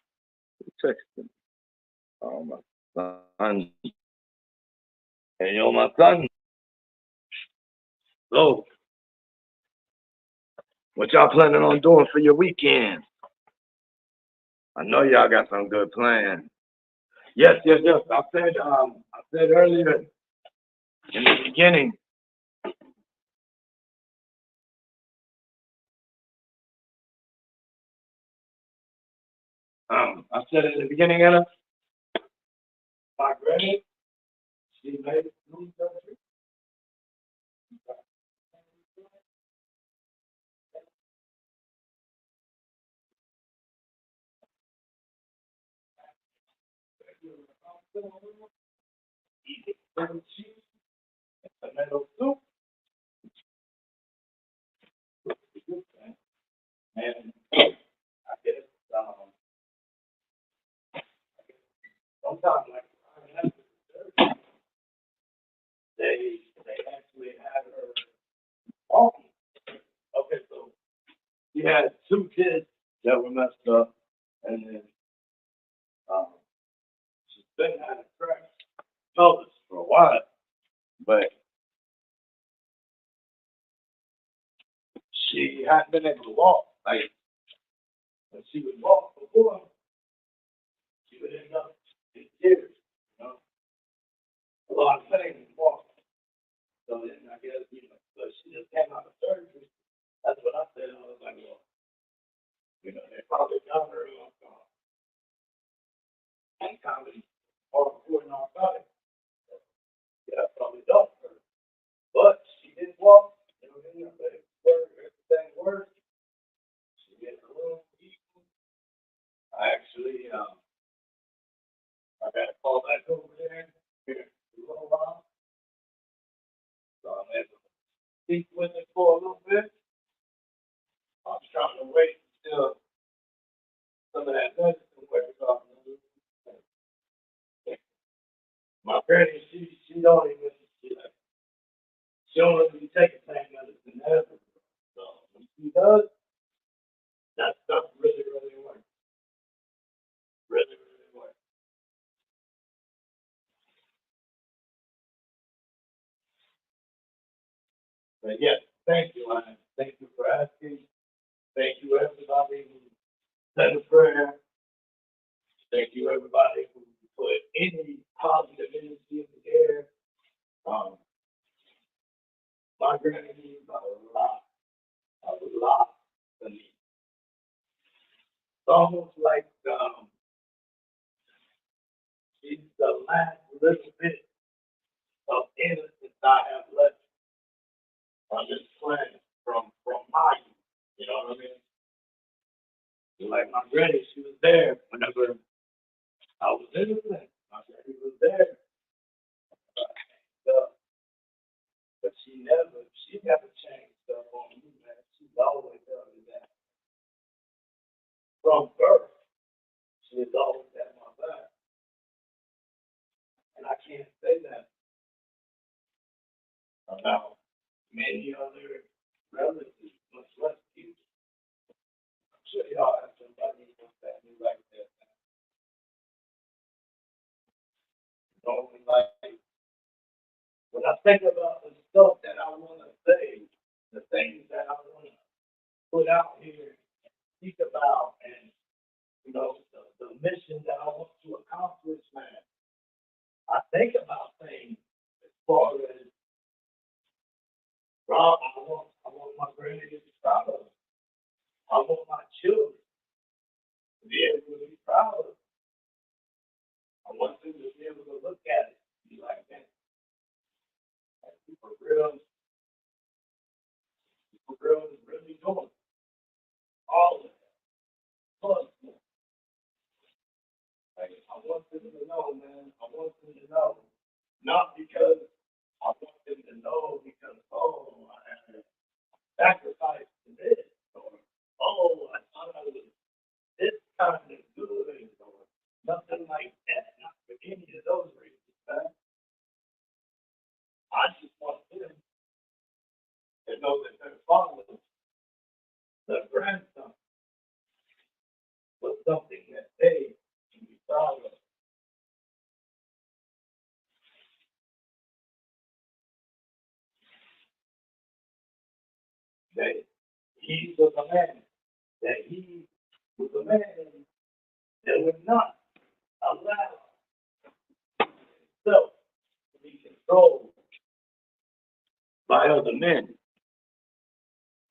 Texting. Oh, my son. Hey, yo, my son. So, what y'all planning on doing for your weekend? I know y'all got some good plans. Yes. I said earlier in the beginning. I said in the beginning, Anna, my granny, she made it through the country. Eating some cheese, tomato soup, and I guess sometimes like they actually had her walking. Okay, so she had two kids that were messed up, and then she's been had a crack pelvis for a while, but she hadn't been able to walk. Like when she would walk before, she would end up in tears, a lot of pain and walk. So then I guess but she just came out of surgery. That's what I said. I was like, well, they probably got her on comedy or recording narcotics. Yeah, probably don't hurt. But she did walk, everything worked. She get in the room eating. I actually I got to call back over there here in a little while. So I'm able to speak with her for a little bit. I was trying to wait until some of that medicine wears off. My granny, she don't even she don't really take a pain medicine ever. So when she does, that stuff really, really works. Really, really works. But yes, thank you, Ryan. Thank you for asking. Thank you, everybody who said a prayer. Thank you, everybody who put any positive energy in the air. My granny means a lot to me. It's almost like she's the last little bit of innocence I have left on this planet from my youth. You know what I mean? Like my granny, she was there whenever I was innocent. My granny was there. But she never changed stuff on me, man. She's always done that. From birth, she has always had my back. And I can't say that about many other relatives, much less you. I'm sure y'all have somebody in your family like that. Like, when I think about the stuff that I want to say, the things that I want to put out here and speak about, and the mission that I want to accomplish, man, I think about things as far as Rob, I want my granny to be proud of me. I want my children to be able to be proud of me. I want them to be able to look at it and be like, man, people real is really doing all of that. Plus, like, I want them to know, man. I want them to know. Not because I want them to know because, I have to sacrifice to this, or, I thought I was this kind of good, or nothing like that. Not for any of those reasons, man. I just want them to know that their father, their grandson, was that he was a man, that he was a man that would not allow himself to be controlled by other men,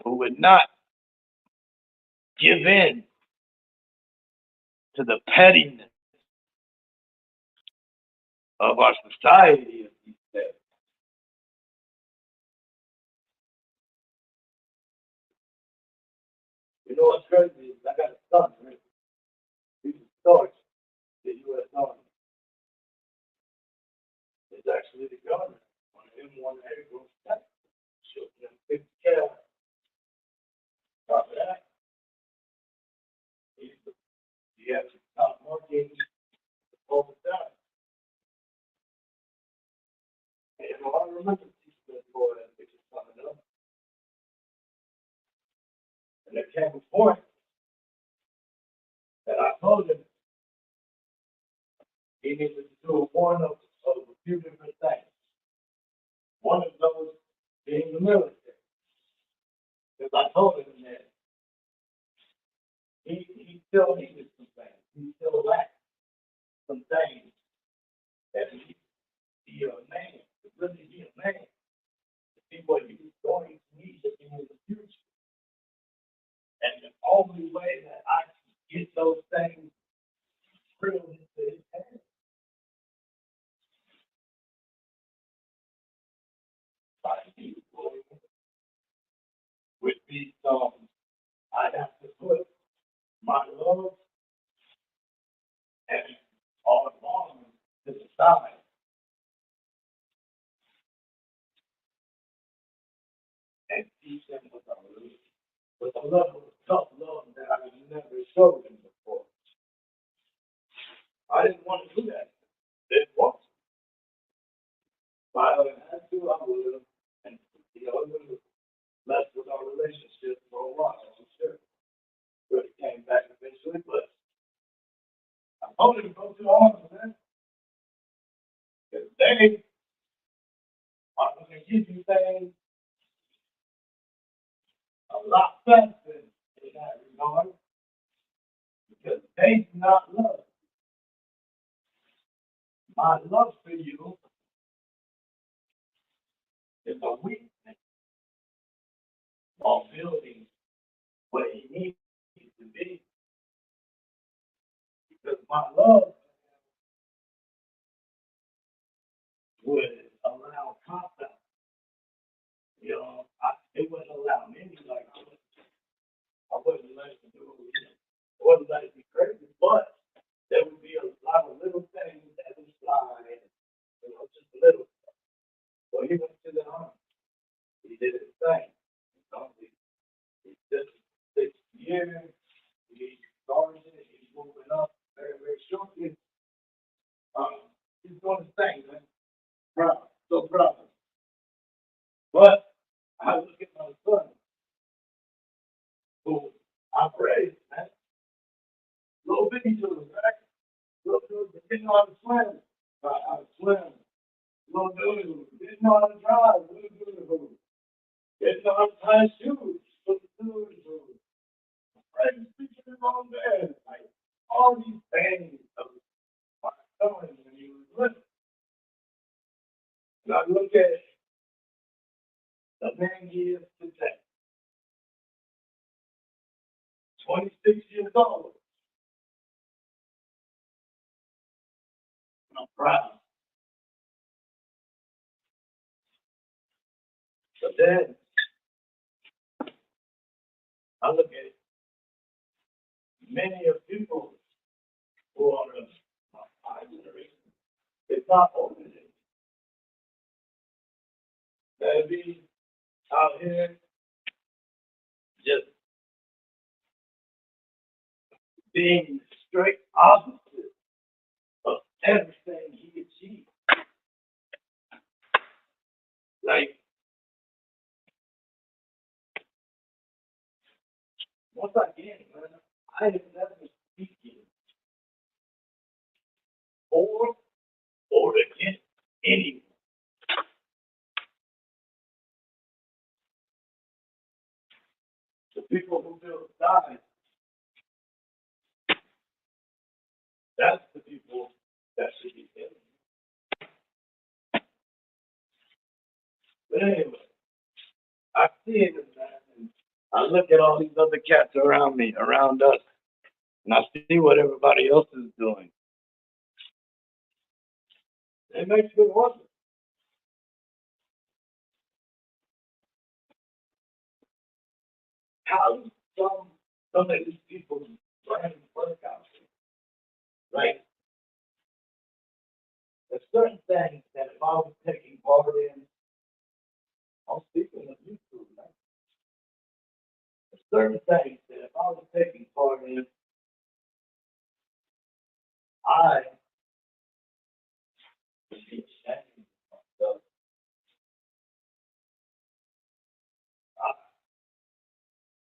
who would not give in to the pettiness of our society of these days. You know what's crazy is I got a son, right? He's starts the U.S. Army. It's actually the government on an M1 Airborne tank. Shooting them 50 cal. Top of that, he has to stop marking all the time. And I remember teaching this boy that which is coming up. And there came a point that I told him he needed to do one of a few different things. One of those being the military. Because I told him that he still needed some things. He still lacked some things that he be a man, to really be a man, to be what he was going to need to be in the future. And the only way that I can get those things drilled into his head would be I'd have to put my love and all along to the side. And teach them with a level of tough love that I have never showed them before. I didn't want to do that. Didn't want to. If I had to, I would have. And it would have messed with our relationship for a while, I'm sure. But it came back eventually, but I told him to go to the army, man. Because they are going to give you things a lot faster in that regard, because they do not love. My love for you is a weakness while building what he needs to be. Because my love would allow contact. You know, it wouldn't allow me, like, I wouldn't let it do it. I wouldn't let it be crazy, but there would be a lot of little things that would slide, you know, just little stuff. So he went to the army. He did his thing. You know, he did 6 years. He started it. He's moving up very, very shortly. He's doing his thing, man. Proud. So proud. But I look at my son, who I've raised, man. Little bitty children, right? Little dude didn't know how to swim. I swim. Little dude didn't know how to drive. Little dude didn't know how to tie shoes. Little dude raised speaking his own bed. Like all these things of my son when he was little. And I look at the man he is today. 26 years old. And I'm proud. But then I look at many of people who are of my generation. It's not open. They'll be out here just being the straight opposite of everything he achieved. Like, once again, man, I have never speaking for or against anyone. people who feel size, that's the people that should be killing. But anyway, I see it as that, and I look at all these other cats around me, around us, and I see what everybody else is doing. It makes me wonder. How do some of these people brain work out? Right? There's certain things that if I was taking part in, I'm speaking of YouTube, right? There's certain things that if I was taking part in, I would be ashamed of myself.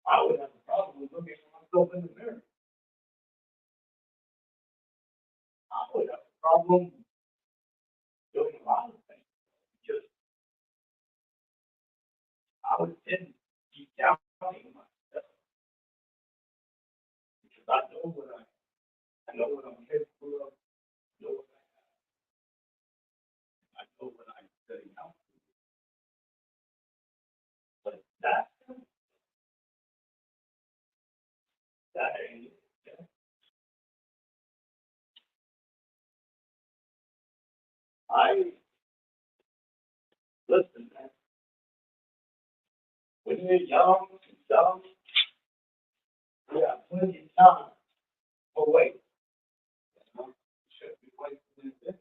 I would have a problem with looking at myself in the mirror. I would have a problem doing a lot of things because I would tend to keep doubting myself because I know what I'm capable of, I know what I know what I'm setting out to do. But that ain't it. Yeah. I listen, man. When you're young and dumb, you have plenty of time for wait. You know? You shouldn't be wasting this.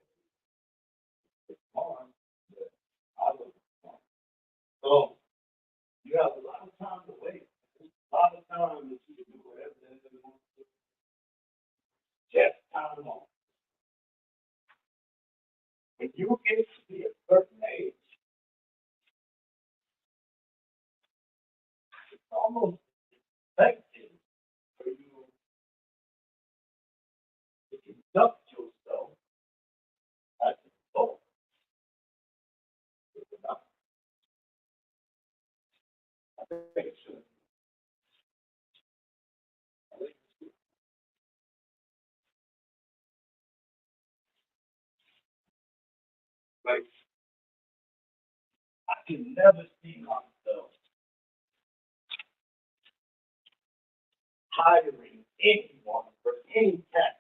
It's fun, but I was fun. So you have a lot of time to wait. A lot of time that you can do whatever it is that you want to do. Just time off. When you get to be a certain age, it's almost expected for you to conduct yourself as an adult. I think it should. Like, I can never see myself hiring anyone for any task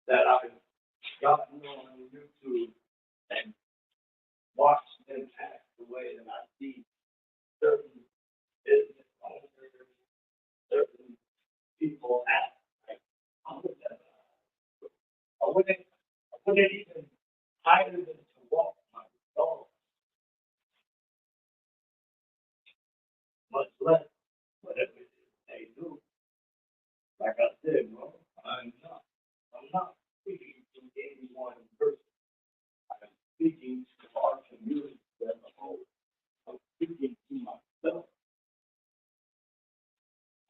that I've gotten on YouTube and watched them act the way that I see certain business owners, certain people act. Like, I wouldn't even hire them to walk my dog, much less whatever it is they do. Like I said, bro, I'm not speaking to any one person. I'm speaking to our community as a whole. I'm speaking to myself.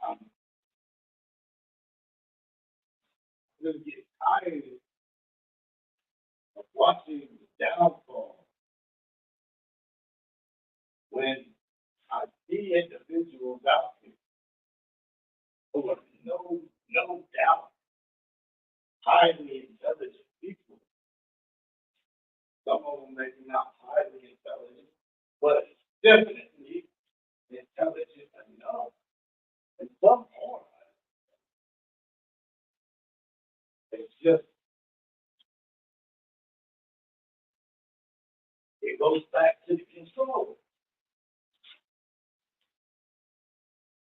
I'm going to get tired of watching the downfall when I see individuals out here who are no doubt highly intelligent people. Some of them maybe not highly intelligent, but definitely intelligent enough. And some are. It's just, it goes back to the control.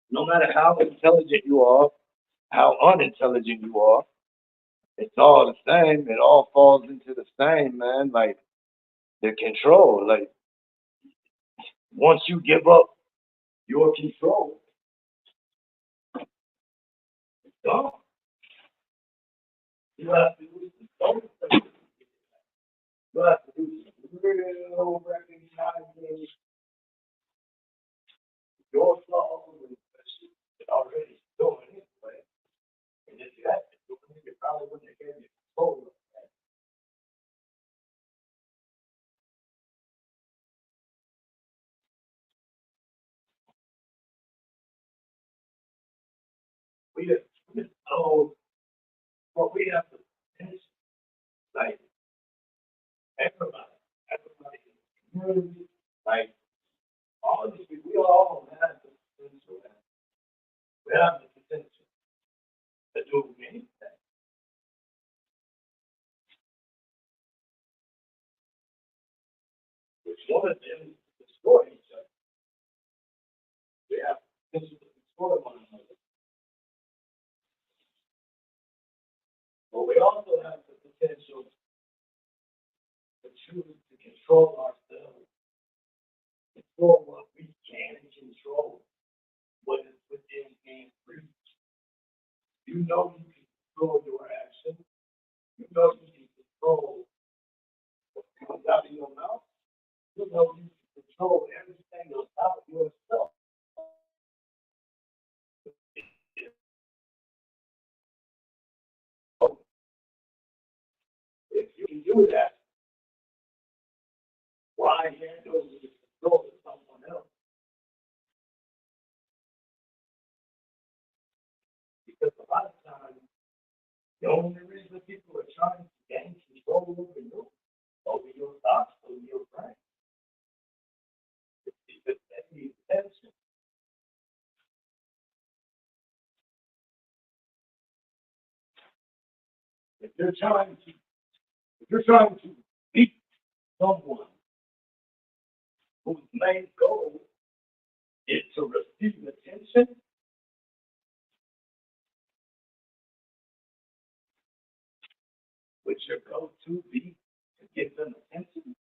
No matter how intelligent you are, how unintelligent you are, it's all the same. It all falls into the same, man. Like the control. Like once you give up your control, it's gone. You have to do some things. You have to do some real recognizing your flaws and already doing it, right? And if you had to do it, you probably wouldn't have given you control of that. Like, all these people, we all have the potential. We have the potential to do anything. Which one of them is to destroy each other. We have the potential to destroy one another. But we also have the potential to choose to control ourselves, control what we can control, what is within hand reach. You know you can control your actions. You know you can control what comes out of your mouth. You know you can control everything about yourself. If you can do that, why hand over the control to someone else? Because a lot of times, the only reason people are trying to gain control over your thoughts, over your brain, is because they need attention. If you're trying to beat someone whose main goal is to receive attention, which your go-to be to give them attention,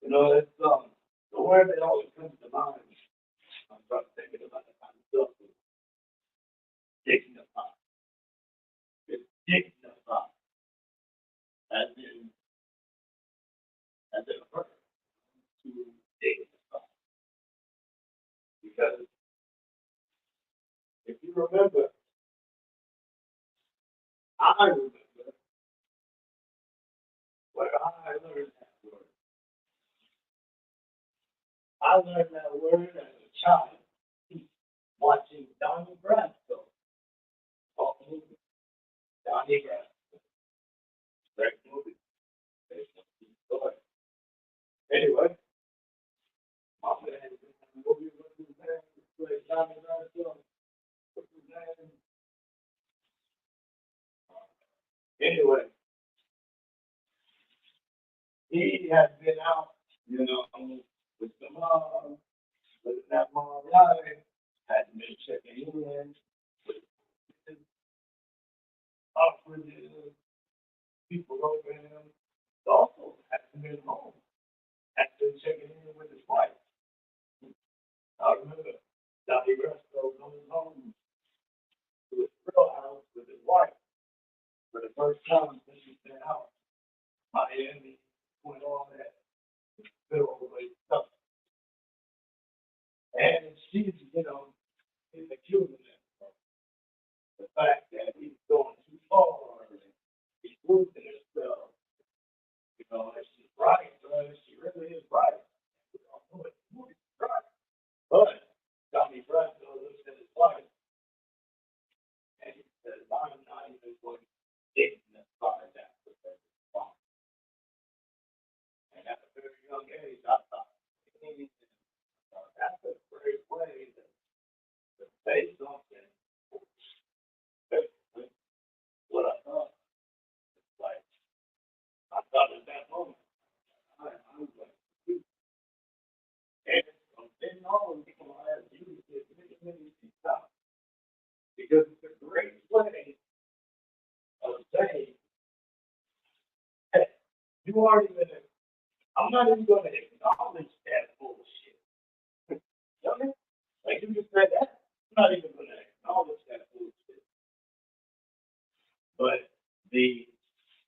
it's the word that always comes to mind. I'm start thinking about the kind of stuff is dignified. It's dignified, as in a verb to dignify. Because if you remember, I remember where I learned that word. I learned that word as a child watching Donnie Brasco. Donnie Brasco. Great movie. Story. Anyway, my man in the movie, what's his name? Played Donnie Brasco. What's his name? Anyway, he had been out, with the mom, living that mom life, hadn't been checking in with offering people over him. Also, hadn't been home, hadn't been checking in with his wife. I remember Donnie Brasco coming home to his real house with his wife for the first time since he's been out. Miami, doing all that middleweight stuff. And she's, is accusing him of the fact that he's going too far and he's losing himself. And she's right, but she really is right. We all know it. She's right. But Donnie Brasco looks at his wife and he says, I'm not even going to dignify that with her response. And at a very young age, I thought, that's a great way to say something. Basically, what I thought, like, I thought at that moment, I was like, and from then on, I have used it many times. Because it's a great way of saying, hey, you aren't even, I'm not even going to acknowledge that bullshit. You know what I mean? Like you just said that, I'm not even going to acknowledge that bullshit. But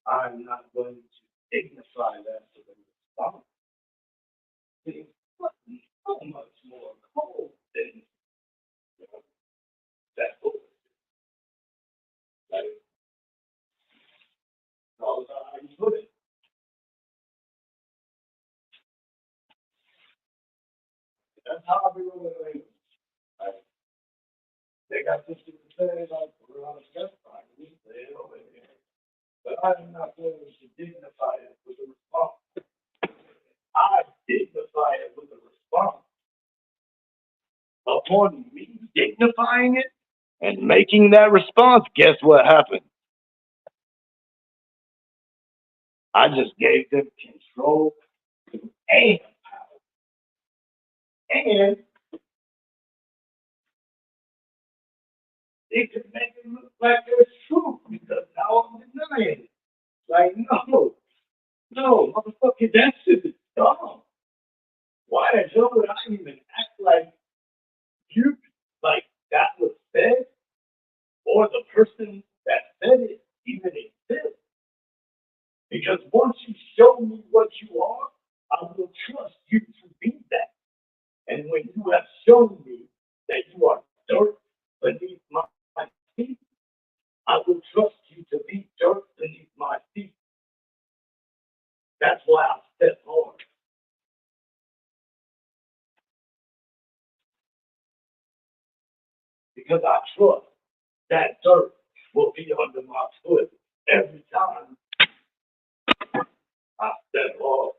I'm not going to dignify that with a response. It's so much more cold than that bullshit. Like, all about how you put it. That's how I be rolling. Like, They got something to say like we're on a justify. We say it over here. But I'm not going to dignify it with a response. I dignify it with a response. Upon me dignifying it and making that response, guess what happened? I just gave them control and power. And it could make it look like there's truth because now I'm denying it. Like, no, motherfucker, that shit is dumb. Why the hell would I even act like you, like that was said, or the person that said it even exists? Because once you show me what you are, I will trust you to be that. And when you have shown me that you are dirt beneath my feet, I will trust you to be dirt beneath my feet. That's why I step hard. Because I trust that dirt will be under my foot every time I step hard.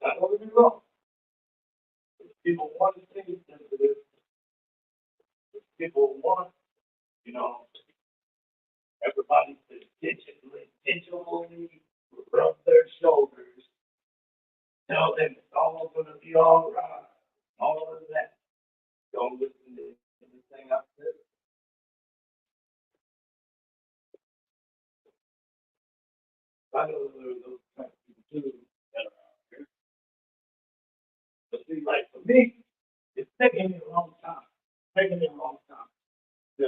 Now, don't get me wrong. People want to think sensitive. People want, you know, everybody to digitally rub their shoulders, tell them it's all going to be all right, all of that. Don't listen to anything I said. I know there are those kind of people too that are out here. But see, like for me, it's taking me a long time. Taking me a long time to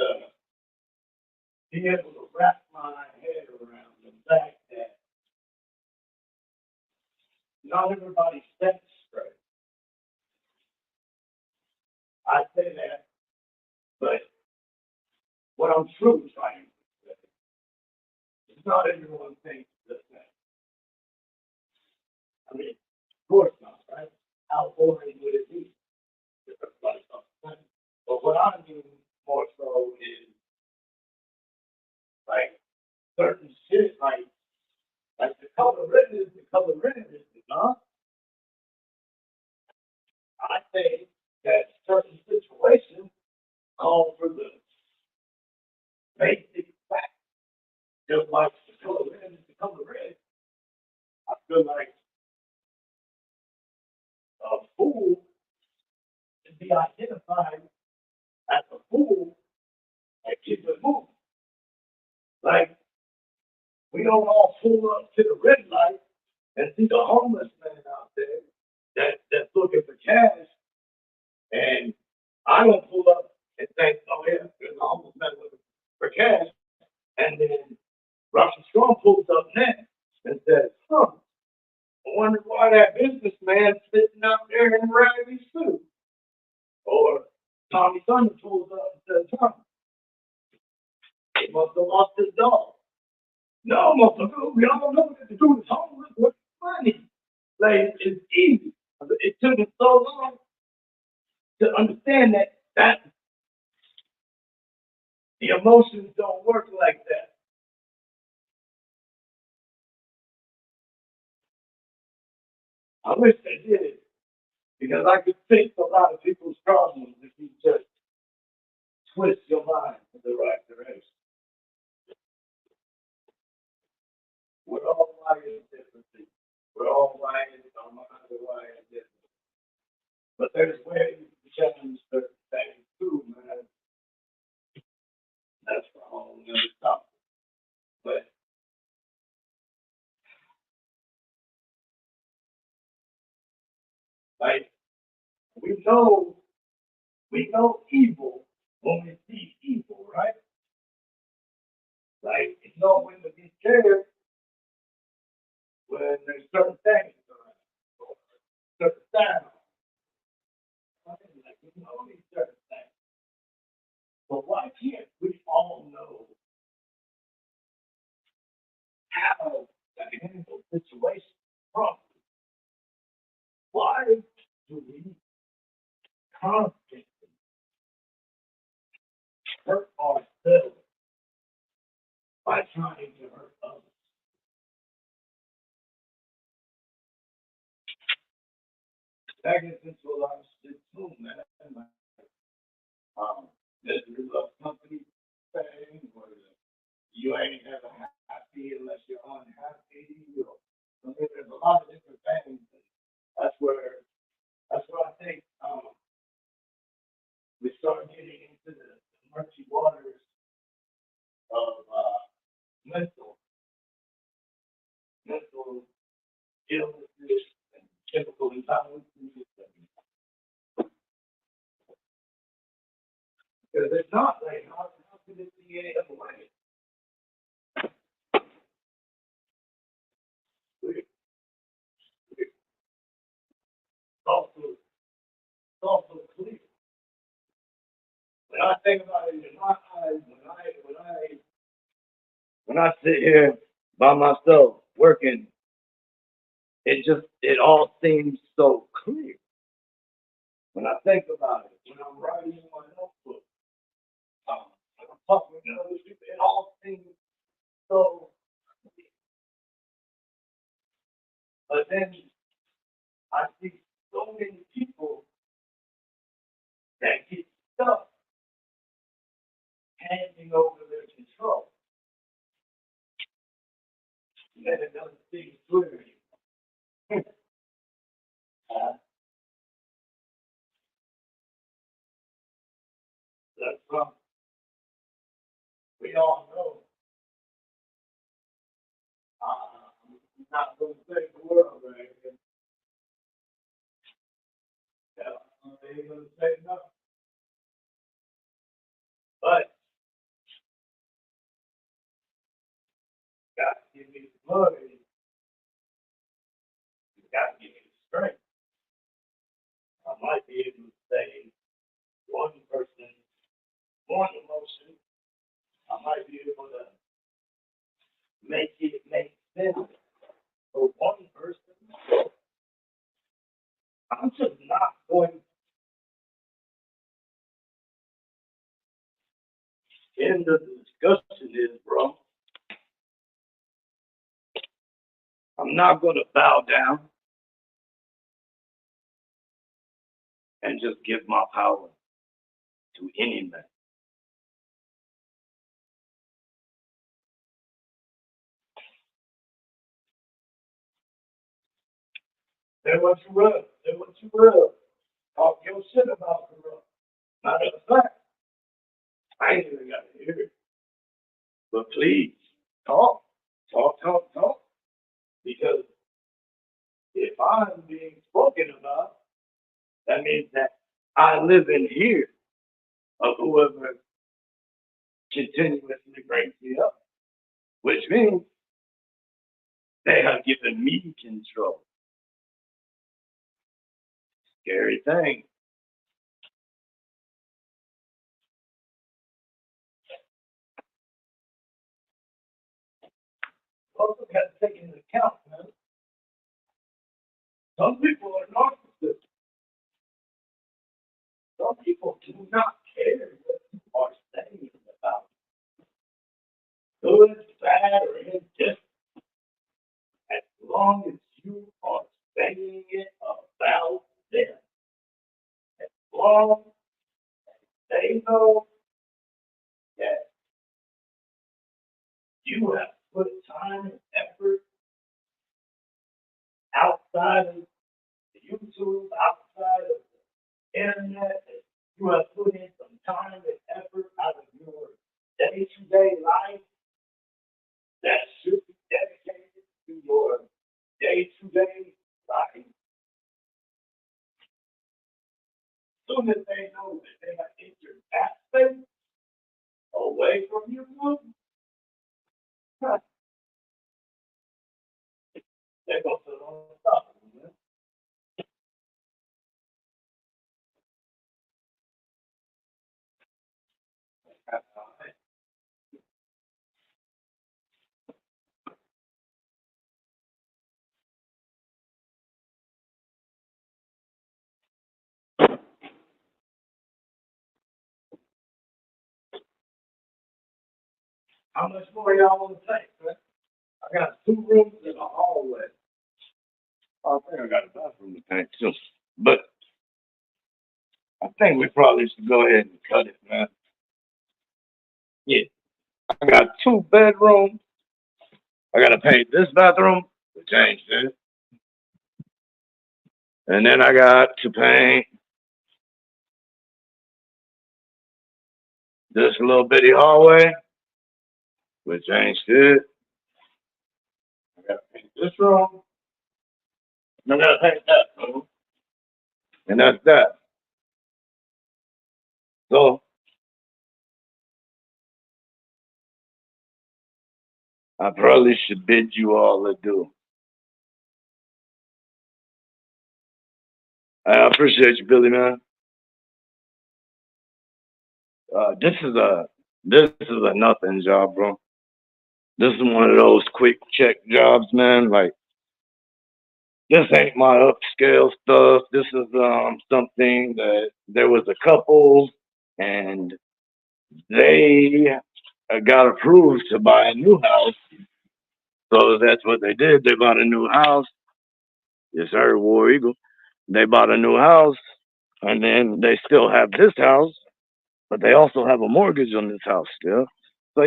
be able to wrap my head around the fact that not everybody thinks straight. I say that, but what I'm truly trying to say is not everyone thinks the same. I mean, of course not, right? How boring would it be if everybody thought the same? But what I mean more so is like certain shit, like the color red is the color red is not. I think that certain situations call for the basic fact, just like the color red is the color red. I feel like a fool should be identified as a fool and keep it moving. Like, we don't all pull up to the red light and see the homeless man out there that's looking for cash, and I don't pull up and think, oh yeah, there's a homeless man looking for cash, and then Russian Strong pulls up next and says, huh, I wonder why that businessman's sitting out there in a raggedy suit. Or Tommy Thunder pulls up and says, huh, he must have lost his dog. No, motherfucker, we all know that the dude is homeless. What's funny? Like, it's easy. It took me so long to understand that the emotions don't work like that. I wish they did, because I could fix a lot of people's problems if you just twist your mind in the right direction. We're all wired differently. We're all wired, our minds are wired differently. But there's ways to change certain things too, man. That's for a whole nother topic. But like we know evil when we see evil, right? Like you know when to be scared when there's certain things around. how to handle situations properly. Why do we constantly hurt ourselves by trying to hurt others? That gets into a lot of shit too, man. This is a company thing where you ain't ever happy unless you're unhappy. I mean, there's a lot of different things. That's where I think we start getting into the murky waters of mental illnesses and chemical imbalances. Because it's not like how could it be any other way? It's also clear. When I think about it in my eyes, when I sit here by myself working, it all seems so clear. When I think about it, when I'm writing in my notebook, when I'm talking to other people, it all seems so clear. But then I see so many people that get stuck handing over their control. And then it doesn't seem clear anymore. That's wrong. We all know. I'm not going to say the world right here. Yeah, I'm not going to say no. But God give me the glory. God give me the strength. I might be able to say one person, one emotion. I might be able to make it make sense for one person. I'm just not going to end of the discussion is, bro. I'm not going to bow down and just give my power to any man. Say what you will. Say what you will. Talk your shit about the road. Matter of fact, I ain't even got to hear it. But please, talk. Talk, talk, talk. Because if I'm being spoken about, that means that I live in here of whoever continuously brings me up. Which means they have given me control. Scary thing. Also got to take into account, man. Some people are narcissists. Some people do not care what you are saying about good, bad, or indifferent. As long as you are saying it about them. As long as they know that you have put time and effort outside of the YouTube, outside of the internet, that you have put in some time and effort out of your day-to-day life that should be dedicated to your day-to-day life. Soon as they know that they have entered that space away from YouTube, they're going to stop it. How much more y'all want to take, man? I got 2 rooms in a hallway. I think I got a bathroom to paint too. But I think we probably should go ahead and cut it, man. Yeah. I got 2 bedrooms. I gotta paint this bathroom, which ain't shit. And then I got to paint this little bitty hallway, which ain't shit. I gotta paint this room. And I gotta paint that room. And that's that. So I probably should bid you all adieu. I appreciate you, Billy, man. This is a nothing job, bro. This is one of those quick check jobs, man. Like, this ain't my upscale stuff. This is something that there was a couple and they got approved to buy a new house. So that's what they did. They bought a new house. Yes, sir, War Eagle. They bought a new house and then they still have this house, but they also have a mortgage on this house still. So,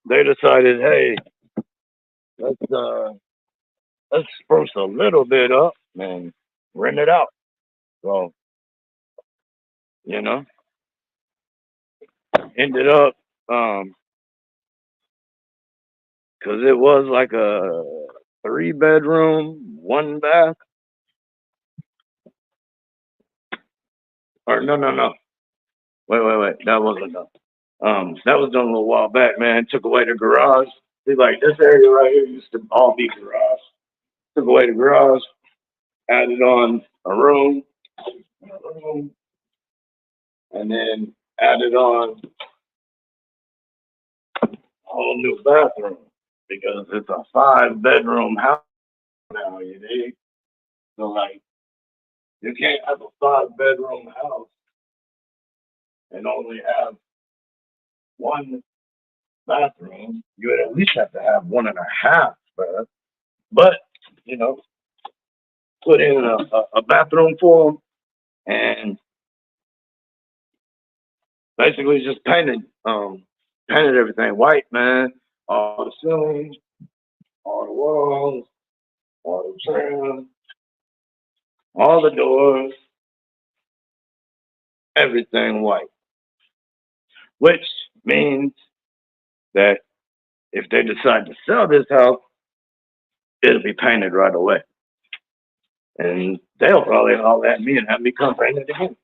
they decided, hey, let's spruce a little bit up and rent it out. So, ended up, cause it was like a 3-bedroom, 1 bath. Or no. Wait. That wasn't enough. That was done a little while back, man. Took away the garage. See, like this area right here used to all be garage. Took away the garage, added on a room, and then added on a whole new bathroom because it's a 5-bedroom house now, you dig? So like, you can't have a 5-bedroom house and only have 1 bathroom. You would at least have to have 1.5 baths. But put in a bathroom for them and basically just painted everything white, man. All the ceilings, all the walls, all the trim, all the doors, everything white. Which means that if they decide to sell this house, it'll be painted right away. And they'll probably holler at me and have me come paint it again.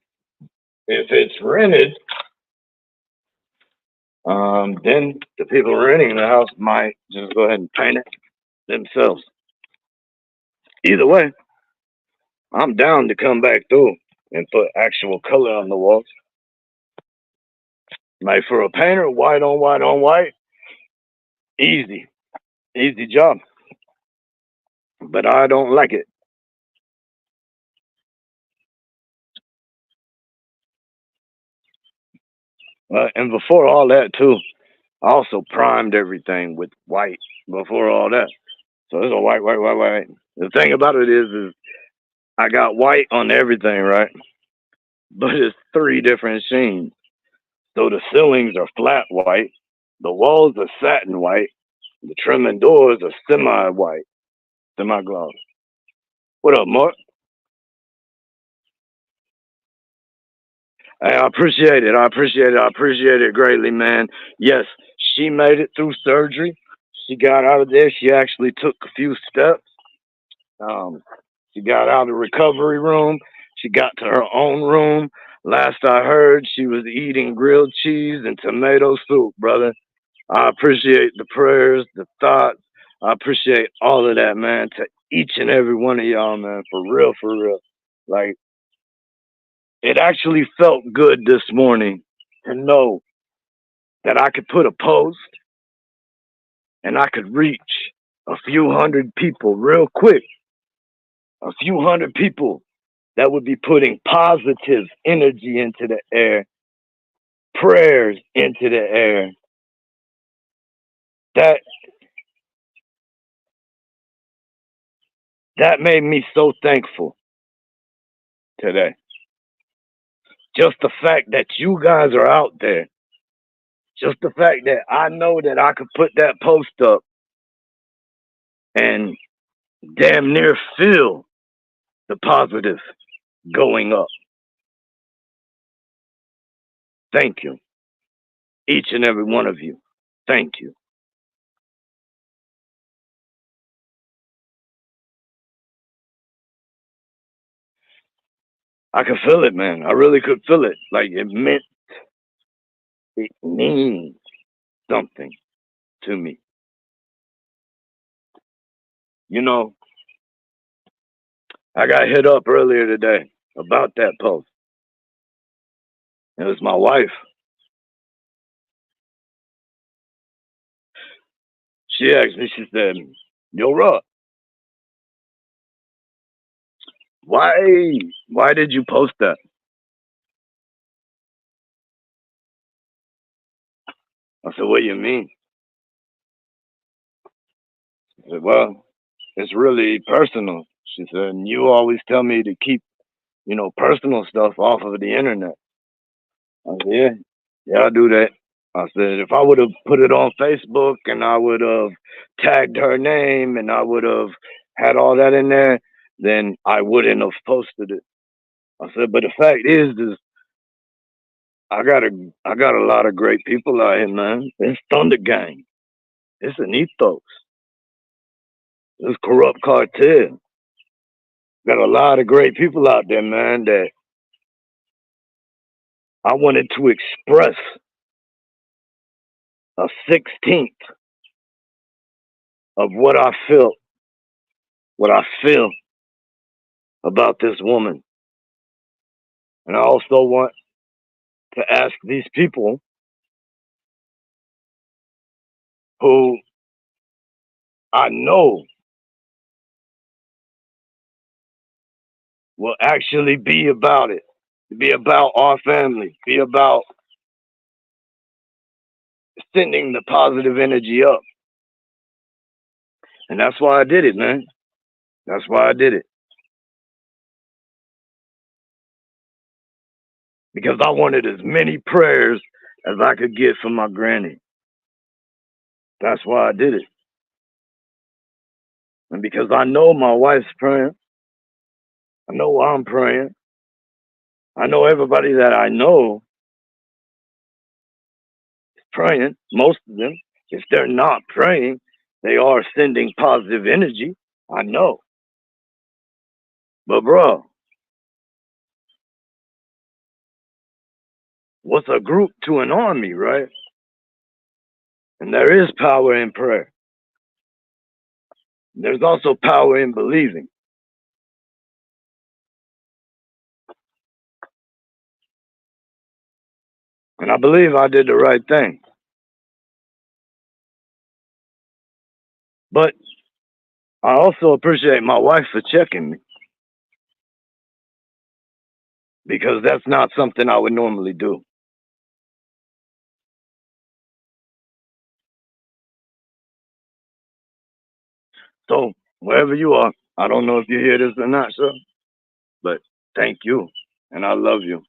If it's rented, then the people renting the house might just go ahead and paint it themselves. Either way, I'm down to come back through and put actual color on the walls. Like for a painter, white on white on white, easy job. But I don't like it. And before all that too, I also primed everything with white before all that. So it's a white. The thing about it is I got white on everything, right? But it's 3 different sheens. So the ceilings are flat white, the walls are satin white, the trim and doors are semi-white, semi-gloss. What up, Mark? Hey, I appreciate it greatly, man. Yes, she made it through surgery. She got out of there. She actually took a few steps. She got out of the recovery room. She got to her own room. Last I heard, she was eating grilled cheese and tomato soup, brother. I appreciate the prayers, the thoughts. I appreciate all of that, man, to each and every one of y'all, man, for real, for real. Like, it actually felt good this morning to know that I could put a post and I could reach a few hundred people real quick. A few hundred people that would be putting positive energy into the air, prayers into the air, that made me so thankful today. Just the fact that you guys are out there. Just the fact that I know that I could put that post up and damn near feel the positive going up. Thank you. Each and every one of you. Thank you. I could feel it, man. I really could feel it. Like it means something to me. You know, I got hit up earlier today about that post. It was my wife. She asked me, she said, "Yo, Rob, why did you post that?" I said, "What do you mean?" I said, "Well, it's really personal." She said, "And you always tell me to keep, personal stuff off of the internet." I said, yeah, I do that. I said, if I would have put it on Facebook and I would have tagged her name and I would have had all that in there, then I wouldn't have posted it. I said, but the fact is I got a lot of great people out here, man. It's Thunder Gang. It's an ethos. It's corrupt cartel. Got a lot of great people out there, man, that I wanted to express a 16th of what I feel about this woman. And I also want to ask these people who I know will actually be about it, be about our family, be about sending the positive energy up. And that's why I did it, man. That's why I did it. Because I wanted as many prayers as I could get from my granny. That's why I did it. And because I know my wife's praying, I know I'm praying, I know everybody that I know is praying, most of them. If they're not praying, they are sending positive energy. I know. But bro, what's a group to an army, right? And there is power in prayer. There's also power in believing. And I believe I did the right thing. But I also appreciate my wife for checking me. Because that's not something I would normally do. So, wherever you are, I don't know if you hear this or not, sir, but thank you. And I love you.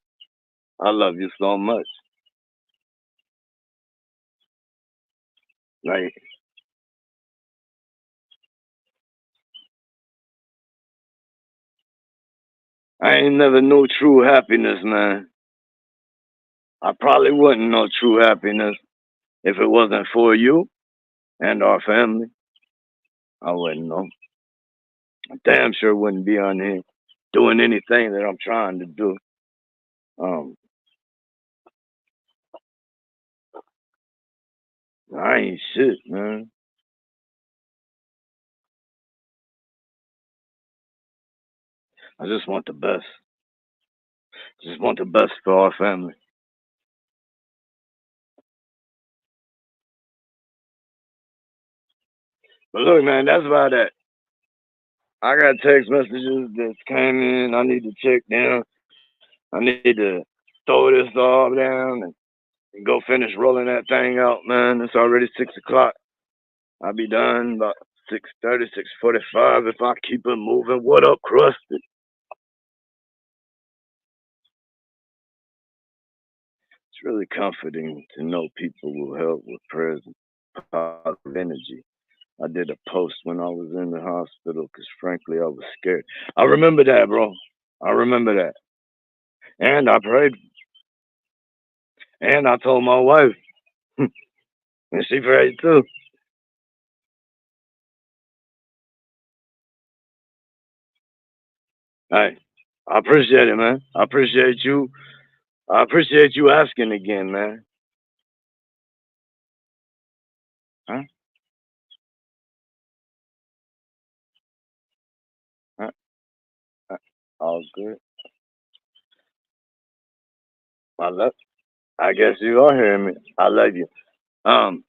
I love you so much. Like, I ain't never knew true happiness, man. I probably wouldn't know true happiness if it wasn't for you and our family. I wouldn't know. I damn sure wouldn't be on here doing anything that I'm trying to do. I ain't shit, man. I just want the best. Just want the best for our family. But look, man, that's about that. I got text messages that came in. I need to check down. I need to throw this all down and go finish rolling that thing out, man. It's already 6 o'clock. I'll be done about 6:30, 6:45 if I keep it moving. What up, Krusty? It's really comforting to know people will help with prayers and positive energy. I did a post when I was in the hospital because, frankly, I was scared. I remember that, bro. I remember that. And I prayed. And I told my wife. And she prayed too. Hey, I appreciate it, man. I appreciate you. I appreciate you asking again, man. Huh? Huh? Huh? All good. I love. I guess you are hearing me. I love you. Um,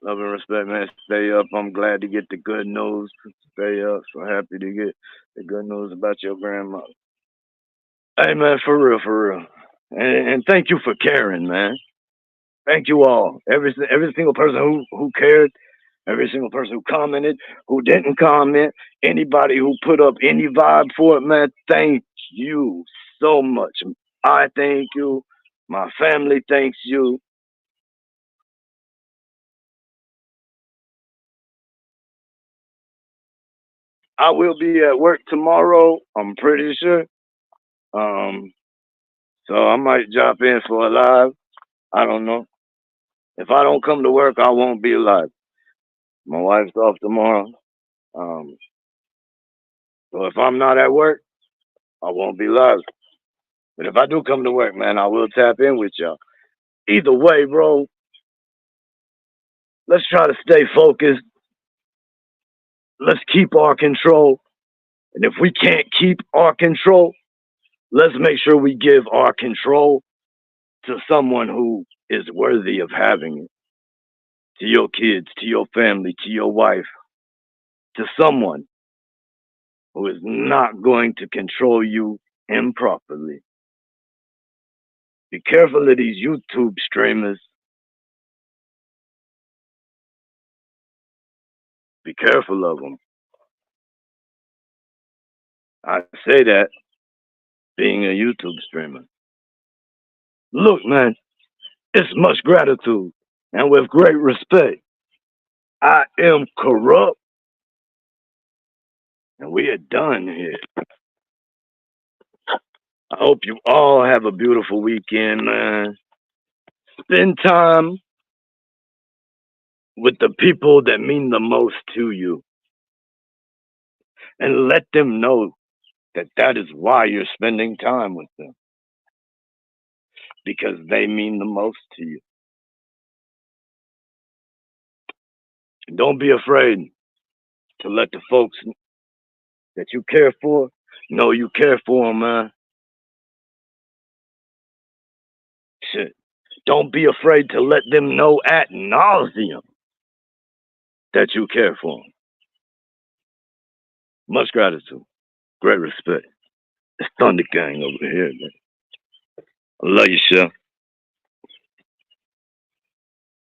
Love and respect, man. Stay up. I'm glad to get the good news. Stay up. So happy to get the good news about your grandma. Hey, man, for real, for real. And thank you for caring, man. Thank you all. Every single person who cared, every single person who commented, who didn't comment, anybody who put up any vibe for it, man. Thank you so much. I thank you. My family thanks you. I will be at work tomorrow. I'm pretty sure. Um, so I might drop in for a live. I don't know. If I don't come to work, I won't be live. My wife's off tomorrow. Um, so if I'm not at work, I won't be live. But if I do come to work, man, I will tap in with y'all. Either way, bro, let's try to stay focused. Let's keep our control. And if we can't keep our control, let's make sure we give our control to someone who is worthy of having it. To your kids, to your family, to your wife, to someone who is not going to control you improperly. Be careful of these YouTube streamers. Be careful of them. I say that being a YouTube streamer. Look, man, it's much gratitude and with great respect. I am corrupt and we are done here. I hope you all have a beautiful weekend, man. Spend time with the people that mean the most to you and let them know that that is why you're spending time with them because they mean the most to you. And don't be afraid to let the folks that you care for know you care for them, man. Shit. Don't be afraid to let them know ad nauseum that you care for them. Much gratitude. Great respect. It's Thunder Gang over here, man. I love you, Chef.